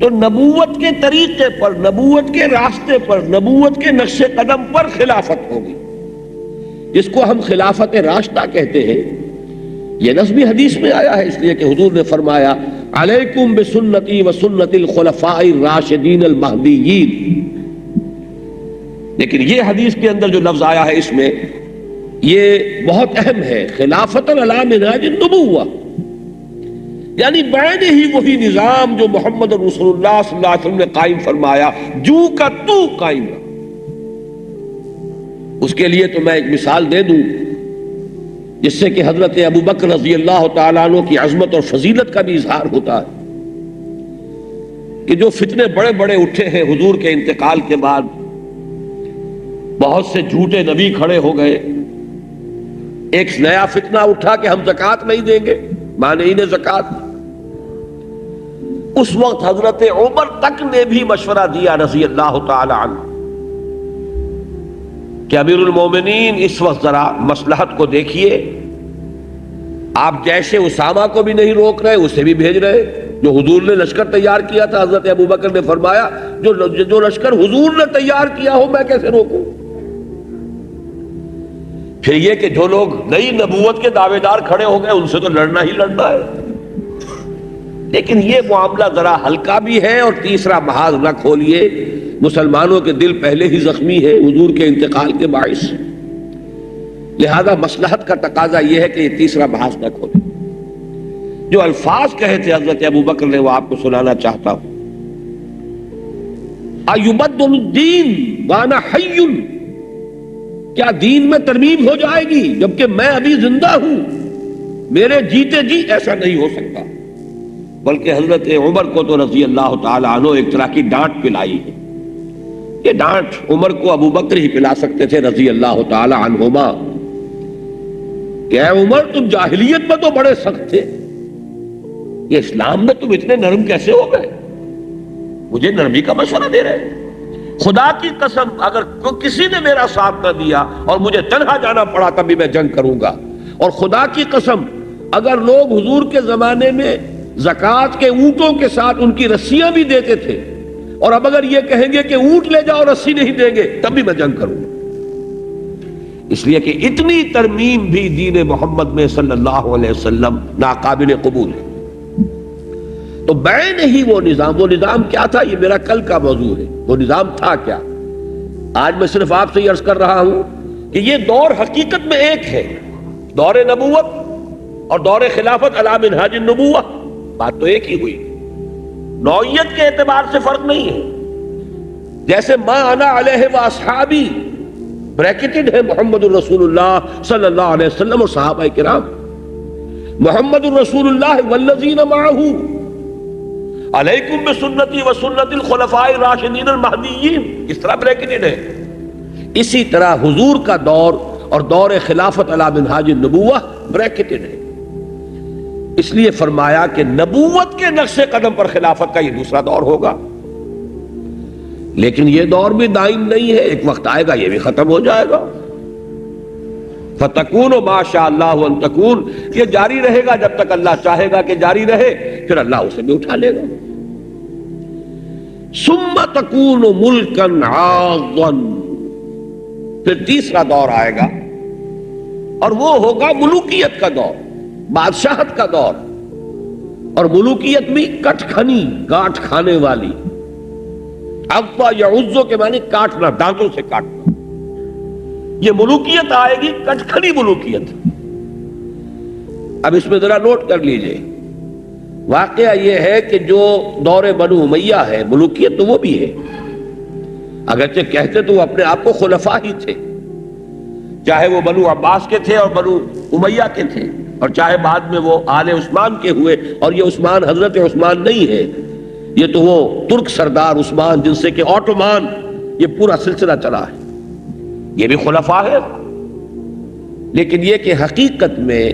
تو نبوت کے طریقے پر، نبوت کے راستے پر، نبوت کے نقش قدم پر خلافت ہوگی، جس کو ہم خلافت راشدہ کہتے ہیں۔ یہ نظمی حدیث میں آیا ہے، اس لیے کہ حضور نے فرمایا علیکم بسنتی وسنت الخلفاء الراشدین المہدیین۔ لیکن یہ حدیث کے اندر جو لفظ آیا ہے اس میں یہ بہت اہم ہے، خلافت علی منہاج النبوہ، یعنی بعد ہی وہی نظام جو محمد رسول اللہ صلی اللہ علیہ وسلم نے قائم فرمایا، جو کا تو قائم رہا۔ اس کے لیے تو میں ایک مثال دے دوں جس سے کہ حضرت ابو بکر رضی اللہ تعالیٰ عنہ کی عظمت اور فضیلت کا بھی اظہار ہوتا ہے کہ جو فتنے بڑے بڑے اٹھے ہیں حضور کے انتقال کے بعد، بہت سے جھوٹے نبی کھڑے ہو گئے، ایک نیا فتنہ اٹھا کہ ہم زکوٰۃ نہیں دیں گے، مانعین زکوٰۃ۔ اس وقت حضرت عمر تک نے بھی مشورہ دیا رضی اللہ تعالی عنہ کہ امیر المومنین اس وقت ذرا مصلحت کو دیکھیے، آپ جیسے اسامہ کو بھی نہیں روک رہے، اسے بھی بھیج رہے۔ جو حضور نے لشکر تیار کیا تھا، حضرت ابو بکر نے فرمایا جو لشکر حضور نے تیار کیا ہو میں کیسے روکوں؟ پھر یہ کہ جو لوگ نئی نبوت کے دعوے دار کھڑے ہو گئے، ان سے تو لڑنا ہی لڑنا ہے۔ لیکن یہ معاملہ ذرا ہلکا بھی ہے، اور تیسرا محاذ نہ کھولیے، مسلمانوں کے دل پہلے ہی زخمی ہے حضور کے انتقال کے باعث، لہذا مصلحت کا تقاضا یہ ہے کہ یہ تیسرا محاذ نہ کھولے۔ جو الفاظ کہے تھے حضرت ابو بکر نے وہ آپ کو سنانا چاہتا ہوں۔ ایبدل الدین وانا حی، کیا دین میں ترمیم ہو جائے گی جبکہ میں ابھی زندہ ہوں؟ میرے جیتے جی ایسا نہیں ہو سکتا۔ بلکہ حضرت عمر کو تو رضی اللہ تعالی عنہ ایک طرح کی ڈانٹ پلائی ہے۔ یہ ڈانٹ عمر کو ابو بکر ہی پلا سکتے تھے رضی اللہ تعالی عنہما کہ اے عمر تم جاہلیت میں تو بڑے سخت تھے، یہ اسلام میں تم اتنے نرم کیسے ہو گئے؟ مجھے نرمی کا مشورہ دے رہے ہیں۔ خدا کی قسم اگر کسی نے میرا ساتھ نہ دیا اور مجھے تنہا جانا پڑا تب بھی میں جنگ کروں گا، اور خدا کی قسم اگر لوگ حضور کے زمانے میں زکوٰۃ کے اونٹوں کے ساتھ ان کی رسیاں بھی دیتے تھے، اور اب اگر یہ کہیں گے کہ اونٹ لے جاؤ رسی نہیں دیں گے تب بھی میں جنگ کروں گا۔ اس لیے کہ اتنی ترمیم بھی دین محمد میں صلی اللہ علیہ وسلم ناقابل قبول ہے۔ تو بین ہی وہ نظام کیا تھا، یہ میرا کل کا موضوع ہے۔ وہ نظام تھا کیا؟ آج میں صرف آپ سے یہ عرض کر رہا ہوں کہ یہ دور حقیقت میں ایک ہے، دور نبوت اور دور خلافت علی منہاج النبوہ، بات تو ایک ہی ہوئی، نوعیت کے اعتبار سے فرق نہیں ہے۔ جیسے ما انا علیہ واصحابی بریکٹڈ ہے محمد الرسول اللہ صلی اللہ علیہ وسلم اور صحابہ کرام، محمد الرسول اللہ والذین معہ علیکم بسنتی وسنت الخلفاء الراشدین المہدیین، اس طرح بریکٹڈ ہے۔ اسی طرح حضور کا دور اور دور خلافت علی منہاج النبوہ بریکٹڈ ہے۔ اس لیے فرمایا کہ نبوت کے نقش قدم پر خلافت کا یہ دوسرا دور ہوگا، لیکن یہ دور بھی دائم نہیں ہے، ایک وقت آئے گا یہ بھی ختم ہو جائے گا۔ فَتَكُونُ مَا شَاءَ اللَّهُ أَن تَكُونَ، یہ جاری رہے گا جب تک اللہ چاہے گا کہ جاری رہے، پھر اللہ اسے بھی اٹھا لے گا۔ ثُمَّ تَكُونُ مُلْكًا عَاضًا، پھر تیسرا دور آئے گا اور وہ ہوگا ملوکیت کا دور، بادشاہت کا دور، اور ملوکیت بھی کٹ کھنی، گاٹھ کھانے والی۔ عض یعض کے معنی کاٹنا، دانتوں سے کاٹنا۔ یہ ملوکیت آئے گی، کٹ کھنی ملوکیت۔ اب اس میں ذرا نوٹ کر لیجئے، واقعہ یہ ہے کہ جو دور بنو امیہ ہے، ملوکیت تو وہ بھی ہے، اگرچہ کہتے تو وہ اپنے آپ کو خلفاء ہی تھے، چاہے وہ بنو عباس کے تھے اور بنو امیہ کے تھے، اور چاہے بعد میں وہ آل عثمان کے ہوئے، اور یہ عثمان حضرت عثمان نہیں ہے، یہ تو وہ ترک سردار عثمان جن سے کہ آٹومان یہ پورا سلسلہ چلا ہے، یہ بھی خلفاء ہے۔ لیکن یہ کہ حقیقت میں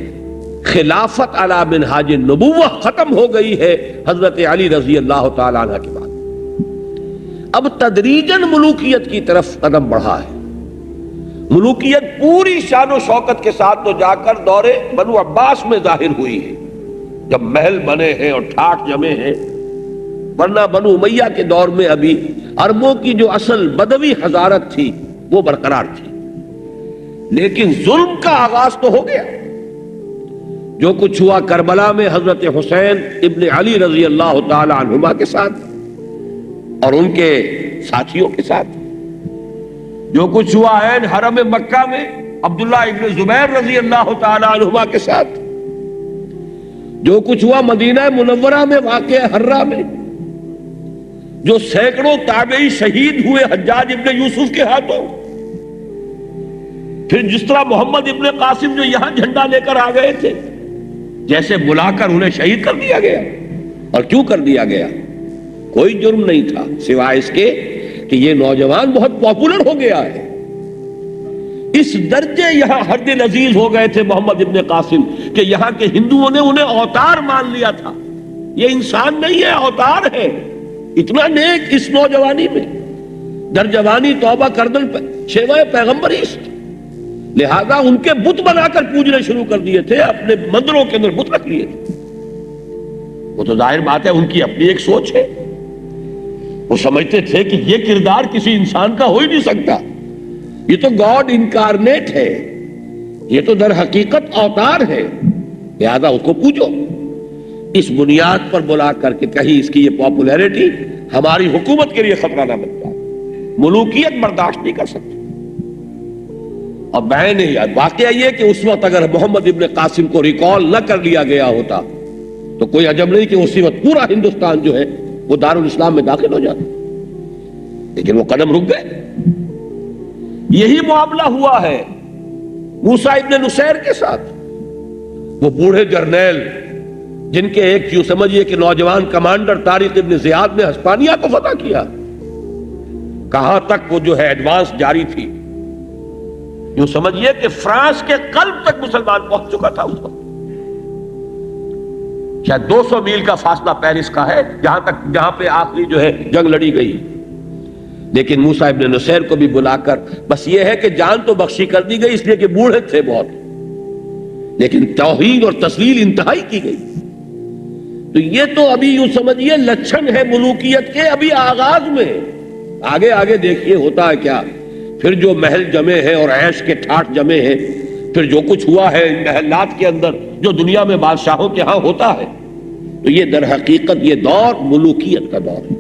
خلافت علی منہاج النبوہ ختم ہو گئی ہے حضرت علی رضی اللہ تعالیٰ عنہ کے بعد۔ اب تدریجاً ملوکیت کی طرف قدم بڑھا ہے۔ ملوکیت پوری شان و شوکت کے ساتھ تو جا کر دور بنو عباس میں ظاہر ہوئی ہے، جب محل بنے ہیں اور ٹھاٹ جمے ہیں، ورنہ بنو امیہ کے دور میں ابھی عربوں کی جو اصل بدوی حضارت تھی وہ برقرار تھی، لیکن ظلم کا آغاز تو ہو گیا۔ جو کچھ ہوا کربلا میں حضرت حسین ابن علی رضی اللہ تعالی عنہما کے ساتھ اور ان کے ساتھیوں کے ساتھ، جو کچھ ہوا عین حرم مکہ میں عبداللہ ابن زبیر رضی اللہ تعالی عنہما کے ساتھ، جو کچھ ہوا مدینہ منورہ میں واقع حرہ میں، جو سینکڑوں تابعی شہید ہوئے حجاج ابن یوسف کے ہاتھوں، پھر جس طرح محمد ابن قاسم جو یہاں جھنڈا لے کر آ گئے تھے، جیسے بلا کر انہیں شہید کر دیا گیا۔ اور کیوں کر دیا گیا؟ کوئی جرم نہیں تھا سوائے اس کے کہ یہ نوجوان بہت پاپولر ہو گیا ہے۔ اس درجے یہاں ہر دل عزیز ہو گئے تھے محمد ابن قاسم کہ یہاں کے ہندوؤں نے انہیں اوتار مان لیا تھا۔ یہ انسان نہیں ہے، اوتار ہے۔ اتنا نیک اس نوجوانی میں، در جوانی توبہ کردن شیوہ پیغمبریست، لہذا ان کے بت بنا کر پوجنے شروع کر دیے تھے، اپنے مندروں کے اندر بت رکھ لیے تھے۔ وہ تو ظاہر بات ہے ان کی اپنی ایک سوچ ہے، وہ سمجھتے تھے کہ یہ کردار کسی انسان کا ہو ہی نہیں سکتا، یہ تو گاڈ انکارنیٹ ہے، یہ تو در حقیقت اوتار ہے، لہذا اس کو پوجو۔ اس بنیاد پر بلا کر کے کہیں اس کی یہ پاپولیرٹی ہماری حکومت کے لیے خطرہ نہ بن جائے، ملوکیت برداشت نہیں کر سکتی۔ اور بہن واقعہ یہ کہ اس وقت اگر محمد ابن قاسم کو ریکال نہ کر لیا گیا ہوتا تو کوئی عجب نہیں کہ اسی وقت پورا ہندوستان جو ہے وہ دارالاسلام میں داخل ہو جاتا، لیکن وہ قدم رک گئے۔ یہی معاملہ ہوا ہے موسیٰ ابن نصیر کے ساتھ، وہ بوڑھے جرنیل جن کے ایک یوں سمجھیے کہ نوجوان کمانڈر طارق ابن زیاد نے ہسپانیہ کو فتح کیا، کہاں تک وہ جو ہے ایڈوانس جاری تھی، یوں سمجھیے کہ فرانس کے قلب تک مسلمان پہنچ چکا تھا اس وقت۔ شاید 200 میل کا فاصلہ پیرس کا ہے جہاں پہ آخری جو ہے جنگ لڑی گئی، لیکن موسیٰ ابن نصیر کو بھی بلا کر بس یہ ہے کہ جان تو بخشی کر دی گئی اس لیے کہ بوڑھے تھے بہت، لیکن توہین اور تسلیل انتہائی کی گئی۔ تو یہ تو ابھی یوں سمجھیے لچھن ہے ملوکیت کے ابھی آغاز میں، آگے آگے دیکھیے ہوتا ہے کیا۔ پھر جو محل جمے ہیں اور عیش کے ٹھاٹ جمے ہیں، پھر جو کچھ ہوا ہے ان محلات کے اندر جو دنیا میں بادشاہوں کے ہاں ہوتا ہے، تو یہ در حقیقت یہ دور ملوکیت کا دور ہے۔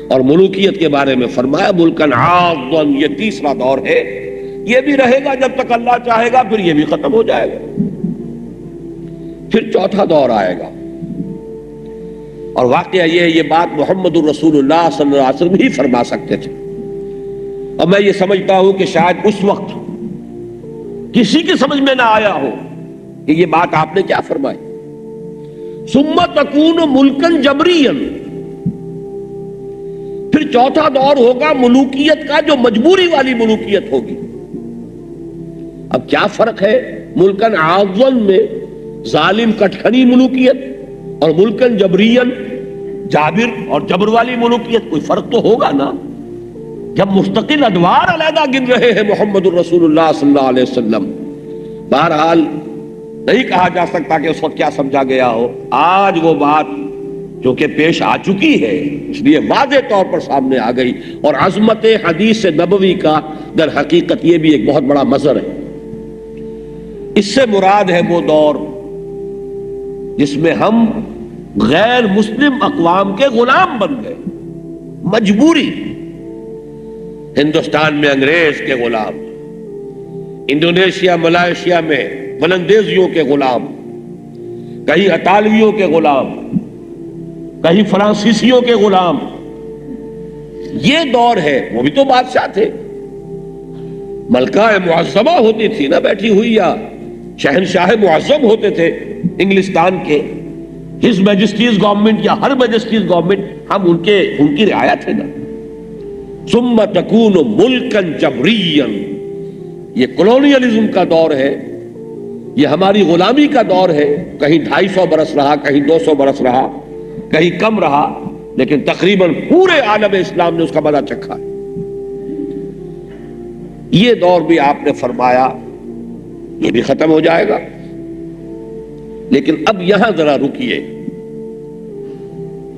اور ملوکیت کے بارے میں فرمایا ملکن عاضا، یہ تیسرا دور ہے، یہ بھی رہے گا جب تک اللہ چاہے گا، پھر یہ بھی ختم ہو جائے گا، پھر چوتھا دور آئے گا۔ اور واقعہ یہ ہے، یہ بات محمد الرسول اللہ صلی اللہ علیہ وسلم ہی فرما سکتے تھے، اور میں یہ سمجھتا ہوں کہ شاید اس وقت کسی کی سمجھ میں نہ آیا ہو کہ یہ بات آپ نے کیا فرمائی۔ ثم تکون ملکن جبریا، پھر چوتھا دور ہوگا ملوکیت کا جو مجبوری والی ملوکیت ہوگی۔ اب کیا فرق ہے ملکن عاضن میں ظالم کٹکھنی ملوکیت اور ملکن جبرین جابر اور جبر والی ملوکیت؟ کوئی فرق تو ہوگا نا، جب مستقل ادوار علیحدہ گن رہے ہیں محمد الرسول اللہ صلی اللہ علیہ وسلم۔ بہرحال نہیں کہا جا سکتا کہ اس وقت کیا سمجھا گیا ہو، آج وہ بات جو کہ پیش آ چکی ہے اس لیے واضح طور پر سامنے آ گئی، اور عظمت حدیث نبوی کا در حقیقت یہ بھی ایک بہت بڑا مظہر ہے۔ اس سے مراد ہے وہ دور جس میں ہم غیر مسلم اقوام کے غلام بن گئے، مجبوری۔ ہندوستان میں انگریز کے غلام، انڈونیشیا ملائیشیا میں ولندیزیوں کے غلام، کہیں اطالویوں کے غلام، کہیں فرانسیسیوں کے غلام، یہ دور ہے۔ وہ بھی تو بادشاہ تھے، ملکہ معظمہ ہوتی تھی نا بیٹھی ہوئی، یا شہنشاہ معظم ہوتے تھے انگلستان کے، ہز میجسٹیز گورنمنٹ یا ہر میجسٹیز گورنمنٹ، ہم ان کی رعایا تھے نا۔ ثم تکون ملکن جبریا، یہ کولونیلزم کا دور ہے، یہ ہماری غلامی کا دور ہے، کہیں 250 برس رہا، کہیں 200 برس رہا، کہیں کم رہا، لیکن تقریباً پورے عالم اسلام نے اس کا مزہ چکھا ہے۔ یہ دور بھی آپ نے فرمایا یہ بھی ختم ہو جائے گا، لیکن اب یہاں ذرا رکیے،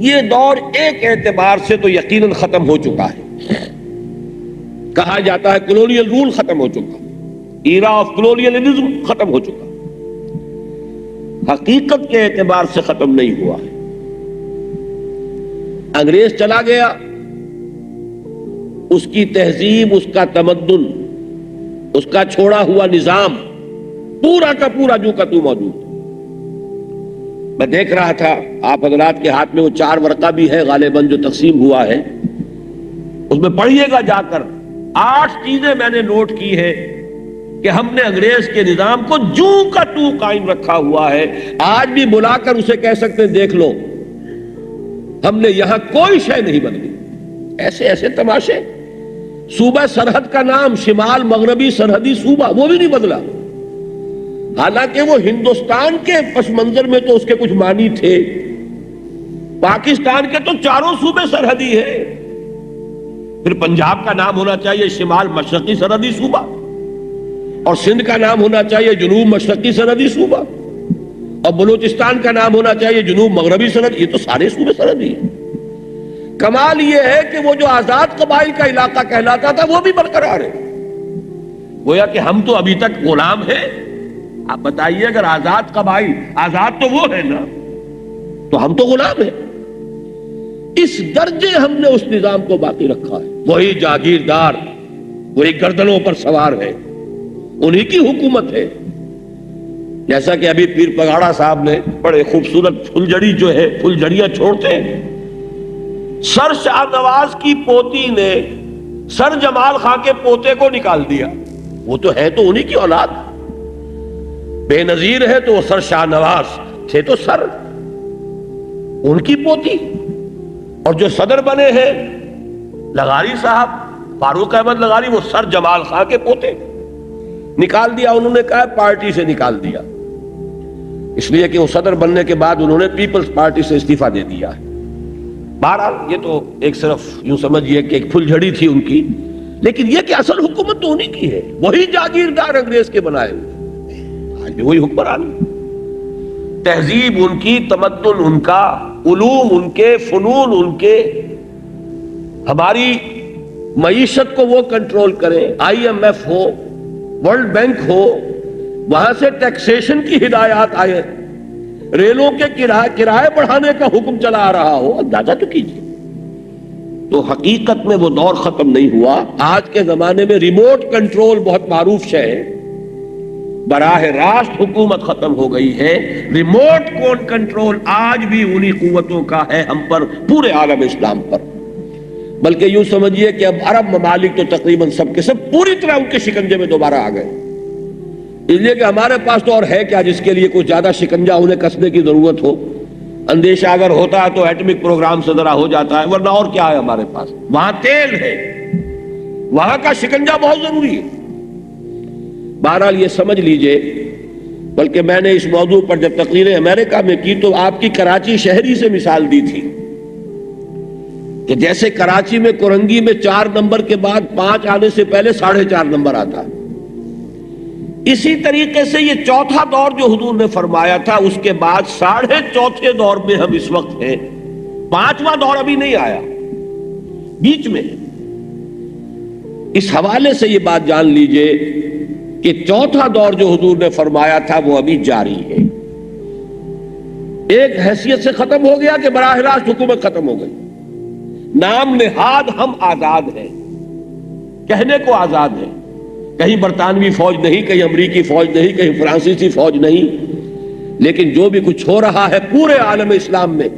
یہ دور ایک اعتبار سے تو یقیناً ختم ہو چکا ہے. کہا جاتا ہے کولونیل رول ختم ہو چکا، ایرا آف کولونیلزم ختم ہو چکا. حقیقت کے اعتبار سے ختم نہیں ہوا ہے. انگریز چلا گیا، اس کی تہذیب، اس کا تمدن، اس کا چھوڑا ہوا نظام پورا کا پورا جو کا تو موجود. میں دیکھ رہا تھا آپ حضرات کے ہاتھ میں وہ 4 ورقہ بھی ہے غالباً جو تقسیم ہوا ہے، اس میں پڑھیے گا جا کر. 8 چیزیں میں نے نوٹ کی ہے کہ ہم نے انگریز کے نظام کو جو کا تو قائم رکھا ہوا ہے. آج بھی بلا کر اسے کہہ سکتے ہیں دیکھ لو ہم نے یہاں کوئی شے نہیں بدلی. ایسے ایسے تماشے. صوبہ سرحد کا نام شمال مغربی سرحدی صوبہ وہ بھی نہیں بدلا، حالانکہ وہ ہندوستان کے پس منظر میں تو اس کے کچھ معنی تھے. پاکستان کے تو 4 صوبے سرحدی ہیں. پھر پنجاب کا نام ہونا چاہیے شمال مشرقی سرحدی صوبہ، اور سندھ کا نام ہونا چاہیے جنوب مشرقی سرحدی صوبہ، اور بلوچستان کا نام ہونا چاہیے جنوب مغربی سرحد. یہ تو سارے صوبے سرحدی ہیں. کمال یہ ہے کہ وہ جو آزاد قبائل کا علاقہ کہلاتا تھا وہ بھی برقرار ہے. گویا کہ ہم تو ابھی تک غلام ہیں. آپ بتائیے اگر آزاد قبائل، آزاد تو وہ ہے نا، تو ہم تو غلام ہیں. اس درجے ہم نے اس نظام کو باقی رکھا ہے. وہی جاگیردار، وہی گردنوں پر سوار ہے، انہی کی حکومت ہے. جیسا کہ ابھی پیر پگاڑا صاحب نے بڑے خوبصورت پھلجڑی جو ہے پھلجڑیاں چھوڑتے ہیں. سر شاہ نواز کی پوتی نے سر جمال خان کے پوتے کو نکال دیا. وہ تو ہے تو انہی کی اولاد، بے نظیر ہے تو وہ سر شاہ نواز تھے تو سر ان کی پوتی. اور جو صدر بنے ہیں لغاری صاحب، فاروق احمد لغاری، وہ سر جمال خان کے پوتے. نکال دیا انہوں نے، کہا پارٹی سے نکال دیا، اس لیے کہ وہ صدر بننے کے بعد انہوں نے پیپلز پارٹی سے استعفیٰ دے دیا. بہرحال یہ تو ایک صرف یوں سمجھیے کہ ایک پھل جھڑی تھی ان کی، لیکن یہ کہ اصل حکومت تو انہی کی ہے. وہی جاگیردار انگریز کے بنائے ہوئے، آج بھی وہی حکمران. تہذیب ان کی، تمدن ان کا، علوم ان کے، فنون ان کے. ہماری معیشت کو وہ کنٹرول کریں. IMF ہو، ورلڈ بینک ہو، وہاں سے ٹیکسیشن کی ہدایات آئے، ریلوں کے کرائے بڑھانے کا حکم چلا آ رہا ہو. اندازہ تو کیجیے. تو حقیقت میں وہ دور ختم نہیں ہوا. آج کے زمانے میں ریموٹ کنٹرول بہت معروف شے ہے. براہ راست حکومت ختم ہو گئی ہے. ریموٹ کنٹرول آج بھی انہی قوتوں کا ہے ہم پر، پورے عالم اسلام پر. بلکہ یوں سمجھیے کہ اب عرب ممالک تو تقریباً سب کے سب پوری طرح ان کے شکنجے میں دوبارہ آ گئے. اس لیے کہ ہمارے پاس تو اور ہے کیا جس کے لیے کچھ زیادہ شکنجہ انہیں کسنے کی ضرورت ہو. اندیشہ اگر ہوتا ہے تو ایٹمک پروگرام سے ذرا ہو جاتا ہے، ورنہ اور کیا ہے ہمارے پاس. وہاں تیل ہے، وہاں کا شکنجہ بہت ضروری ہے. بہرحال یہ سمجھ لیجئے. بلکہ میں نے اس موضوع پر جب تقریر امریکہ میں کی تو آپ کی کراچی شہری سے مثال دی تھی کہ جیسے کراچی میں کورنگی میں 4 نمبر کے بعد 5 آنے سے پہلے 4.5 نمبر آتا، اسی طریقے سے یہ چوتھا دور جو حضور نے فرمایا تھا اس کے بعد 4.5 دور میں ہم اس وقت ہیں. 5واں دور ابھی نہیں آیا، بیچ میں. اس حوالے سے یہ بات جان لیجئے کہ چوتھا دور جو حضور نے فرمایا تھا وہ ابھی جاری ہے. ایک حیثیت سے ختم ہو گیا کہ براہ راست حکومت ختم ہو گئی. نام نہاد ہم آزاد ہیں، کہنے کو آزاد ہیں. کہیں برطانوی فوج نہیں، کہیں امریکی فوج نہیں، کہیں فرانسیسی فوج نہیں. لیکن جو بھی کچھ ہو رہا ہے پورے عالم اسلام میں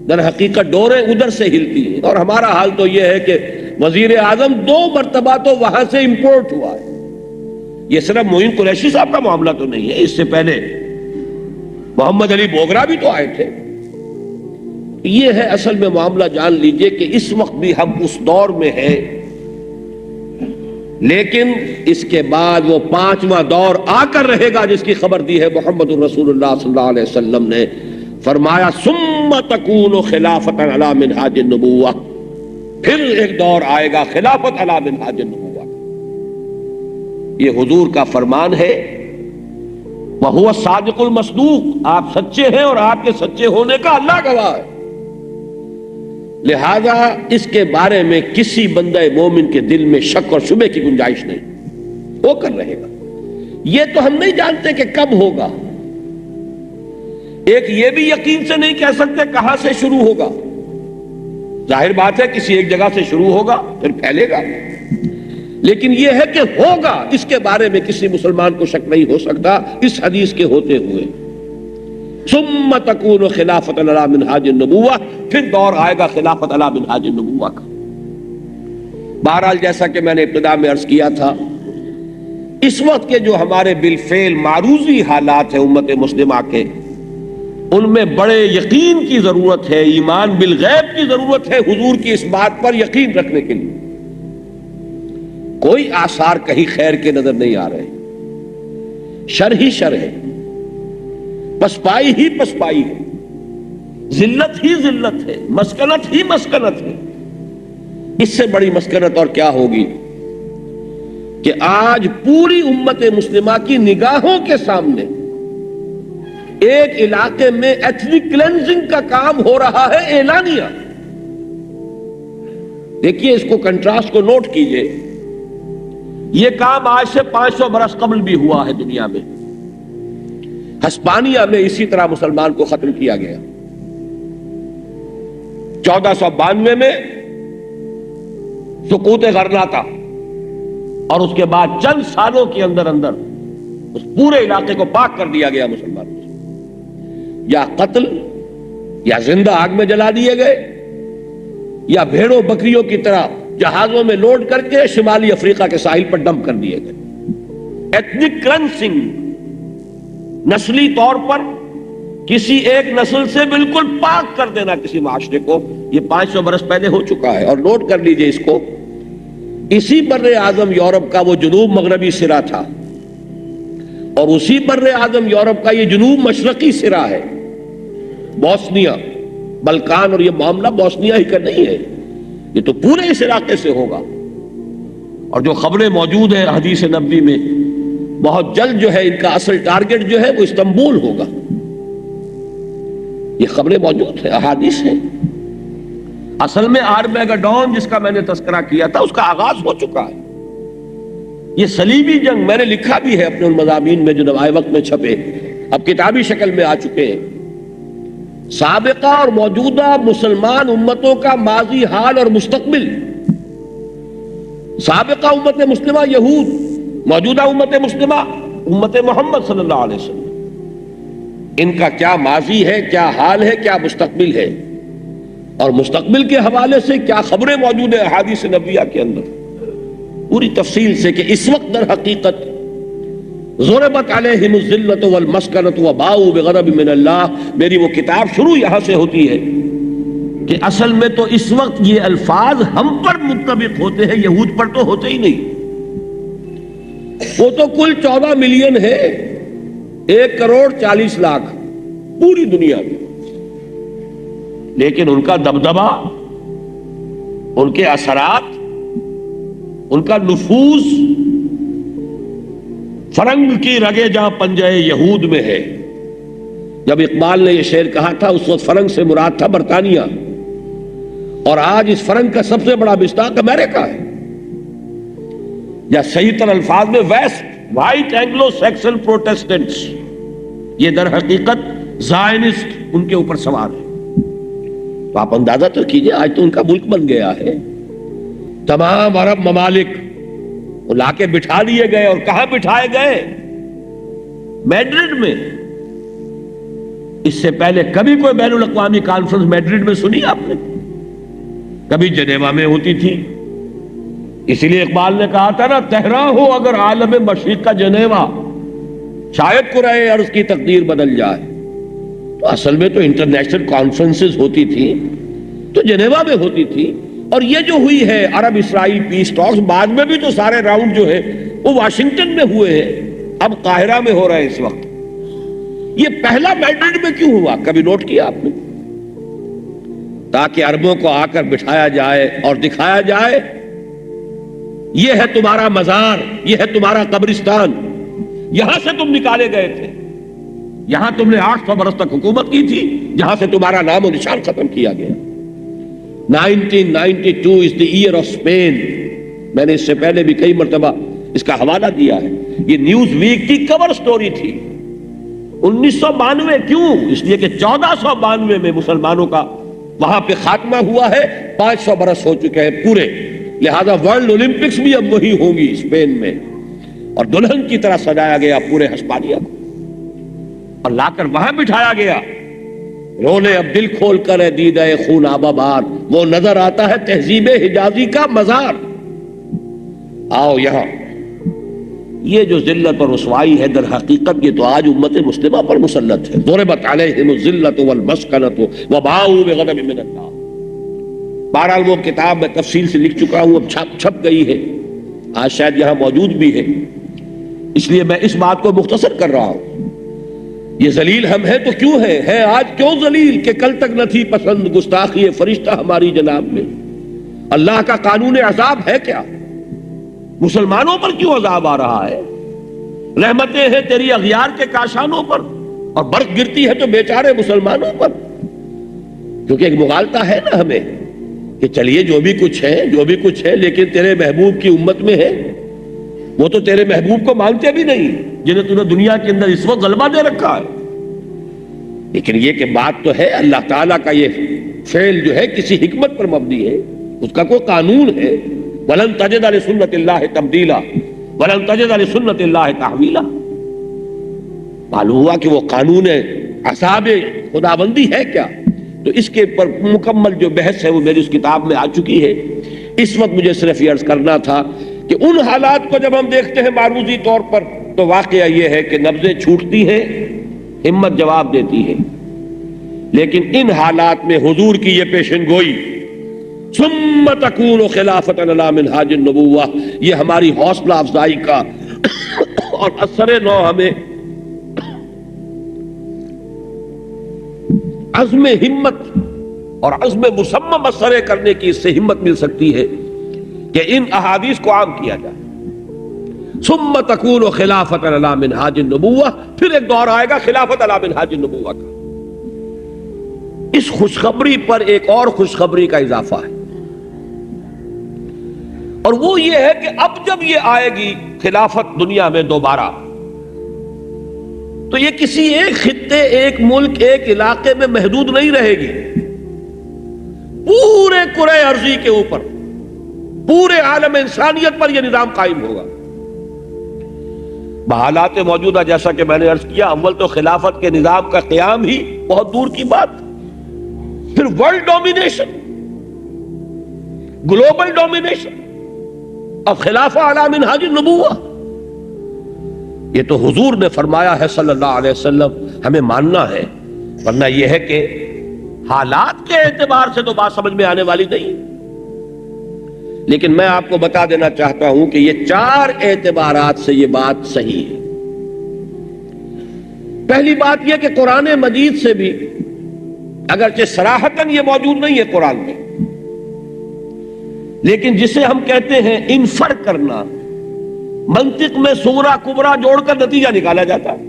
در حقیقت ڈوریں ادھر سے ہلتی ہیں. اور ہمارا حال تو یہ ہے کہ وزیر اعظم 2 مرتبہ تو وہاں سے امپورٹ ہوا ہے. یہ صرف معین قریشی صاحب کا معاملہ تو نہیں ہے، اس سے پہلے محمد علی بوگرا بھی تو آئے تھے. یہ ہے اصل میں معاملہ. جان لیجئے کہ اس وقت بھی ہم اس دور میں ہیں، لیکن اس کے بعد وہ 5واں دور آ کر رہے گا جس کی خبر دی ہے محمد رسول اللہ صلی اللہ علیہ وسلم نے. فرمایا ثم تکون خلافۃ علی منہاج النبوہ، پھر ایک دور آئے گا خلافت علی منہاج النبوہ. یہ حضور کا فرمان ہے. وَهُوَ الصَّادِقُ الْمَصْدُوقُ، آپ سچے ہیں اور آپ کے سچے ہونے کا اللہ گواہ ہے. لہذا اس کے بارے میں کسی بندہ مومن کے دل میں شک اور شبے کی گنجائش نہیں، ہو کر رہے گا۔ یہ تو ہم نہیں جانتے کہ کب ہوگا، ایک یہ بھی یقین سے نہیں کہہ سکتے کہاں سے شروع ہوگا۔ ظاہر بات ہے کسی ایک جگہ سے شروع ہوگا پھر پھیلے گا، لیکن یہ ہے کہ ہوگا، اس کے بارے میں کسی مسلمان کو شک نہیں ہو سکتا اس حدیث کے ہوتے ہوئے۔ ثم تکون خلافت علی منہاج النبوہ، پھر دور آئے گا خلافت علی منہاج النبوہ کا۔ بہرحال جیسا کہ میں نے ابتدا میں عرض کیا تھا، اس وقت کے جو ہمارے بالفعل معروضی حالات ہیں امت مسلمہ کے، ان میں بڑے یقین کی ضرورت ہے، ایمان بالغیب کی ضرورت ہے، حضور کی اس بات پر یقین رکھنے کے لیے۔ کوئی آثار کہیں خیر کے نظر نہیں آ رہے، شر ہی شر ہے، پسپائی ہی پسپائی ہے، ذلت ہی ذلت ہے، مسکنت ہی مسکنت ہے۔ اس سے بڑی مسکنت اور کیا ہوگی کہ آج پوری امت مسلمہ کی نگاہوں کے سامنے ایک علاقے میں ایتھنک کلینزنگ کا کام ہو رہا ہے، اعلانیہ۔ دیکھیے اس کو کنٹراسٹ کو نوٹ کیجئے، یہ کام آج سے 500 برس قبل بھی ہوا ہے دنیا میں۔ ہسپانیہ میں اسی طرح مسلمان کو ختم کیا گیا۔ 1492 میں سقوط غرناطہ، اور اس کے بعد چند سالوں کے اندر اندر اس پورے علاقے کو پاک کر دیا گیا مسلمانوں سے، یا قتل، یا زندہ آگ میں جلا دیے گئے، یا بھیڑوں بکریوں کی طرح جہازوں میں لوڈ کر کے شمالی افریقہ کے ساحل پر ڈمپ کر دیے گئے۔ ایتھنک کلینسنگ، نسلی طور پر کسی ایک نسل سے بالکل پاک کر دینا کسی معاشرے کو، یہ 500 برس پہلے ہو چکا ہے۔ اور نوٹ کر لیجئے اس کو، اسی بر اعظم یورپ کا وہ جنوب مغربی سرا تھا، اور اسی بر اعظم یورپ کا یہ جنوب مشرقی سرا ہے، بوسنیا، بلکان۔ اور یہ معاملہ بوسنیا ہی کا نہیں ہے، یہ تو پورے اس علاقے سے ہوگا۔ اور جو خبریں موجود ہیں حدیث نبوی میں، بہت جلد جو ہے ان کا اصل ٹارگٹ جو ہے وہ استنبول ہوگا۔ یہ خبریں موجود ہیں، احادیث ہیں۔ اصل میں آرمیگڈون جس کا میں نے تذکرہ کیا تھا اس کا آغاز ہو چکا ہے۔ یہ صلیبی جنگ میں نے لکھا بھی ہے اپنے ان مضامین میں جو نوائے وقت میں چھپے، اب کتابی شکل میں آ چکے ہیں۔ سابقہ اور موجودہ مسلمان امتوں کا ماضی، حال اور مستقبل۔ سابقہ امت مسلمہ یہود، موجودہ امت مسلمہ امت محمد صلی اللہ علیہ وسلم، ان کا کیا ماضی ہے، کیا حال ہے، کیا مستقبل ہے، اور مستقبل کے حوالے سے کیا خبریں موجود ہیں احادیث نبویہ کے اندر، پوری تفصیل سے کہ اس وقت در حقیقت ضربت علیہم الذلۃ والمسکنۃ وباؤوا بغضب من اللہ، میری وہ کتاب شروع یہاں سے ہوتی ہے کہ اصل میں تو اس وقت یہ الفاظ ہم پر منطبق ہوتے ہیں، یہود پر تو ہوتے ہی نہیں۔ وہ تو کل 14 ملین ہے، 1,40,00,000 پوری دنیا میں، لیکن ان کا دبدبہ، ان کے اثرات، ان کا نفوذ فرنگ کی رگے جہاں پنجے یہود میں ہے۔ جب اقبال نے یہ شعر کہا تھا اس وقت فرنگ سے مراد تھا برطانیہ، اور آج اس فرنگ کا سب سے بڑا مصداق امریکہ ہے، یا صحیح تر الفاظ میں west, white Anglo Saxon Protestants, یہ در حقیقت زائنسٹ ان کے اوپر سوار ہے۔ تو آپ اندازہ تو کیجئے، آج تو ان کا ملک بن گیا ہے۔ تمام عرب ممالک وہ لا کے بٹھا لیے گئے، اور کہاں بٹھائے گئے؟ میڈرڈ میں۔ اس سے پہلے کبھی کوئی بین الاقوامی کانفرنس میڈرڈ میں سنی آپ نے؟ کبھی جنیوا میں ہوتی تھی۔ اسی لیے اقبال نے کہا تھا نا، تہرا ہو اگر عالم مشرق کا جنیوا، شاید قرائے عرض کی تقدیر بدل جائے۔ تو اصل میں تو انٹرنیشنل کانفرنسز ہوتی تھی تو جنیوا میں ہوتی تھی، اور یہ جو ہوئی ہے عرب اسرائیل پیس ٹاکس، بعد میں بھی تو سارے راؤنڈ جو ہے وہ واشنگٹن میں ہوئے ہیں، اب قاہرہ میں ہو رہا ہے اس وقت۔ یہ پہلا میڈرڈ میں کیوں ہوا، کبھی نوٹ کیا آپ نے؟ تاکہ عربوں کو آ کر بٹھایا جائے اور دکھایا جائے یہ ہے تمہارا مزار، یہ ہے تمہارا قبرستان، یہاں سے تم نکالے گئے تھے، یہاں تم نے 800 برس تک حکومت کی تھی، جہاں سے تمہارا نام و نشان ختم کیا گیا۔ 1992 is the year of Spain. میں نے اس سے پہلے بھی کئی مرتبہ اس کا حوالہ دیا ہے. یہ نیوز ویک کی کور سٹوری تھی. 1992 کیوں؟ اس لیے کہ 1492 میں مسلمانوں کا وہاں پہ خاتمہ ہوا ہے. 500 برس ہو چکے ہیں پورے. لہذا ورلڈ اولمپکس بھی اب وہی ہوں گی اسپین میں. اور دلہن کی طرح سجایا گیا پورے ہسپانیہ کو اور لا کر وہاں بٹھایا گیا. رونے اب دل کھول کر ہے دیدہ خون آباد، وہ نظر آتا ہے تہذیب حجازی کا مزار. آؤ یہاں. یہ جو ذلت اور رسوائی ہے در حقیقت یہ تو آج امت مسلمہ پر مسلط ہے. ضربت علیہم الذلۃ والمسکنۃ وباؤوا بغضب من اللہ. بہرحال وہ کتاب میں تفصیل سے لکھ چکا ہوں، اب چھپ گئی ہے، آج شاید یہاں موجود بھی ہے، اس لیے میں اس بات کو مختصر کر رہا ہوں. یہ ذلیل ہم ہیں تو کیوں ہے آج کیوں ذلیل کہ کل تک نہ تھی پسند گستاخی فرشتہ ہماری جناب میں. اللہ کا قانون عذاب ہے کیا؟ مسلمانوں پر کیوں عذاب آ رہا ہے؟ رحمتیں ہیں تیری اغیار کے کاشانوں پر اور برف گرتی ہے تو بیچارے مسلمانوں پر. کیونکہ ایک مغالطہ ہے نا ہمیں کہ چلیے جو بھی کچھ ہے لیکن تیرے محبوب کی امت میں ہے. وہ تو تیرے محبوب کو مانتے بھی نہیں جنہیں تُو نے دنیا کے اندر اس وقت غلبہ دے رکھا ہے. لیکن یہ کہ بات تو ہے اللہ تعالیٰ کا یہ فعل جو ہے کسی حکمت پر مبنی ہے، اس کا کوئی قانون ہے. وَلَن تَجِدَ لِسُنَّتِ اللَّهِ تَبْدِيلًا وَلَن تَجِدَ لِسُنَّتِ اللَّهِ تَحْوِيلًا. معلوم ہوا کہ وہ قانون عذاب خداوندی ہے کیا؟ تو اس کے پر مکمل جو بحث ہے وہ میری اس کتاب میں آ چکی ہے. اس وقت مجھے صرف یہ عرض کرنا تھا کہ ان حالات کو جب ہم دیکھتے ہیں معروضی طور پر تو واقعہ یہ ہے کہ نبضیں چھوٹتی ہیں، ہمت جواب دیتی ہے. لیکن ان حالات میں حضور کی یہ پیشن گوئی ثم تکون خلافۃ علی منہاج النبوہ، یہ ہماری حوصلہ افزائی کا اور اثر نو ہمیں عزم ہمت اور عزم مصمم مسئلے کرنے کی اس سے ہمت مل سکتی ہے کہ ان احادیث کو عام کیا جائے. ثم تکون خلافۃ علی منہاج النبوہ، پھر ایک دور آئے گا خلافت علی منہاج النبوہ کا. اس خوشخبری پر ایک اور خوشخبری کا اضافہ ہے اور وہ یہ ہے کہ اب جب یہ آئے گی خلافت دنیا میں دوبارہ تو یہ کسی ایک خطے، ایک ملک، ایک علاقے میں محدود نہیں رہے گی. پورے کرۂ ارضی کے اوپر، پورے عالم انسانیت پر یہ نظام قائم ہوگا. بحالات موجودہ جیسا کہ میں نے عرض کیا، اول تو خلافت کے نظام کا قیام ہی بہت دور کی بات، پھر ورلڈ ڈومینیشن، گلوبل ڈومینیشن، اب خلافہ علی منہاج النبوہ. یہ تو حضور نے فرمایا ہے صلی اللہ علیہ وسلم، ہمیں ماننا ہے، ورنہ یہ ہے کہ حالات کے اعتبار سے تو بات سمجھ میں آنے والی نہیں. لیکن میں آپ کو بتا دینا چاہتا ہوں کہ یہ 4 اعتبارات سے یہ بات صحیح ہے. پہلی بات یہ کہ قرآن مجید سے بھی اگرچہ صراحتاً یہ موجود نہیں ہے قرآن میں، لیکن جسے ہم کہتے ہیں انفر کرنا، منطق میں صغرا کبرا جوڑ کر نتیجہ نکالا جاتا ہے.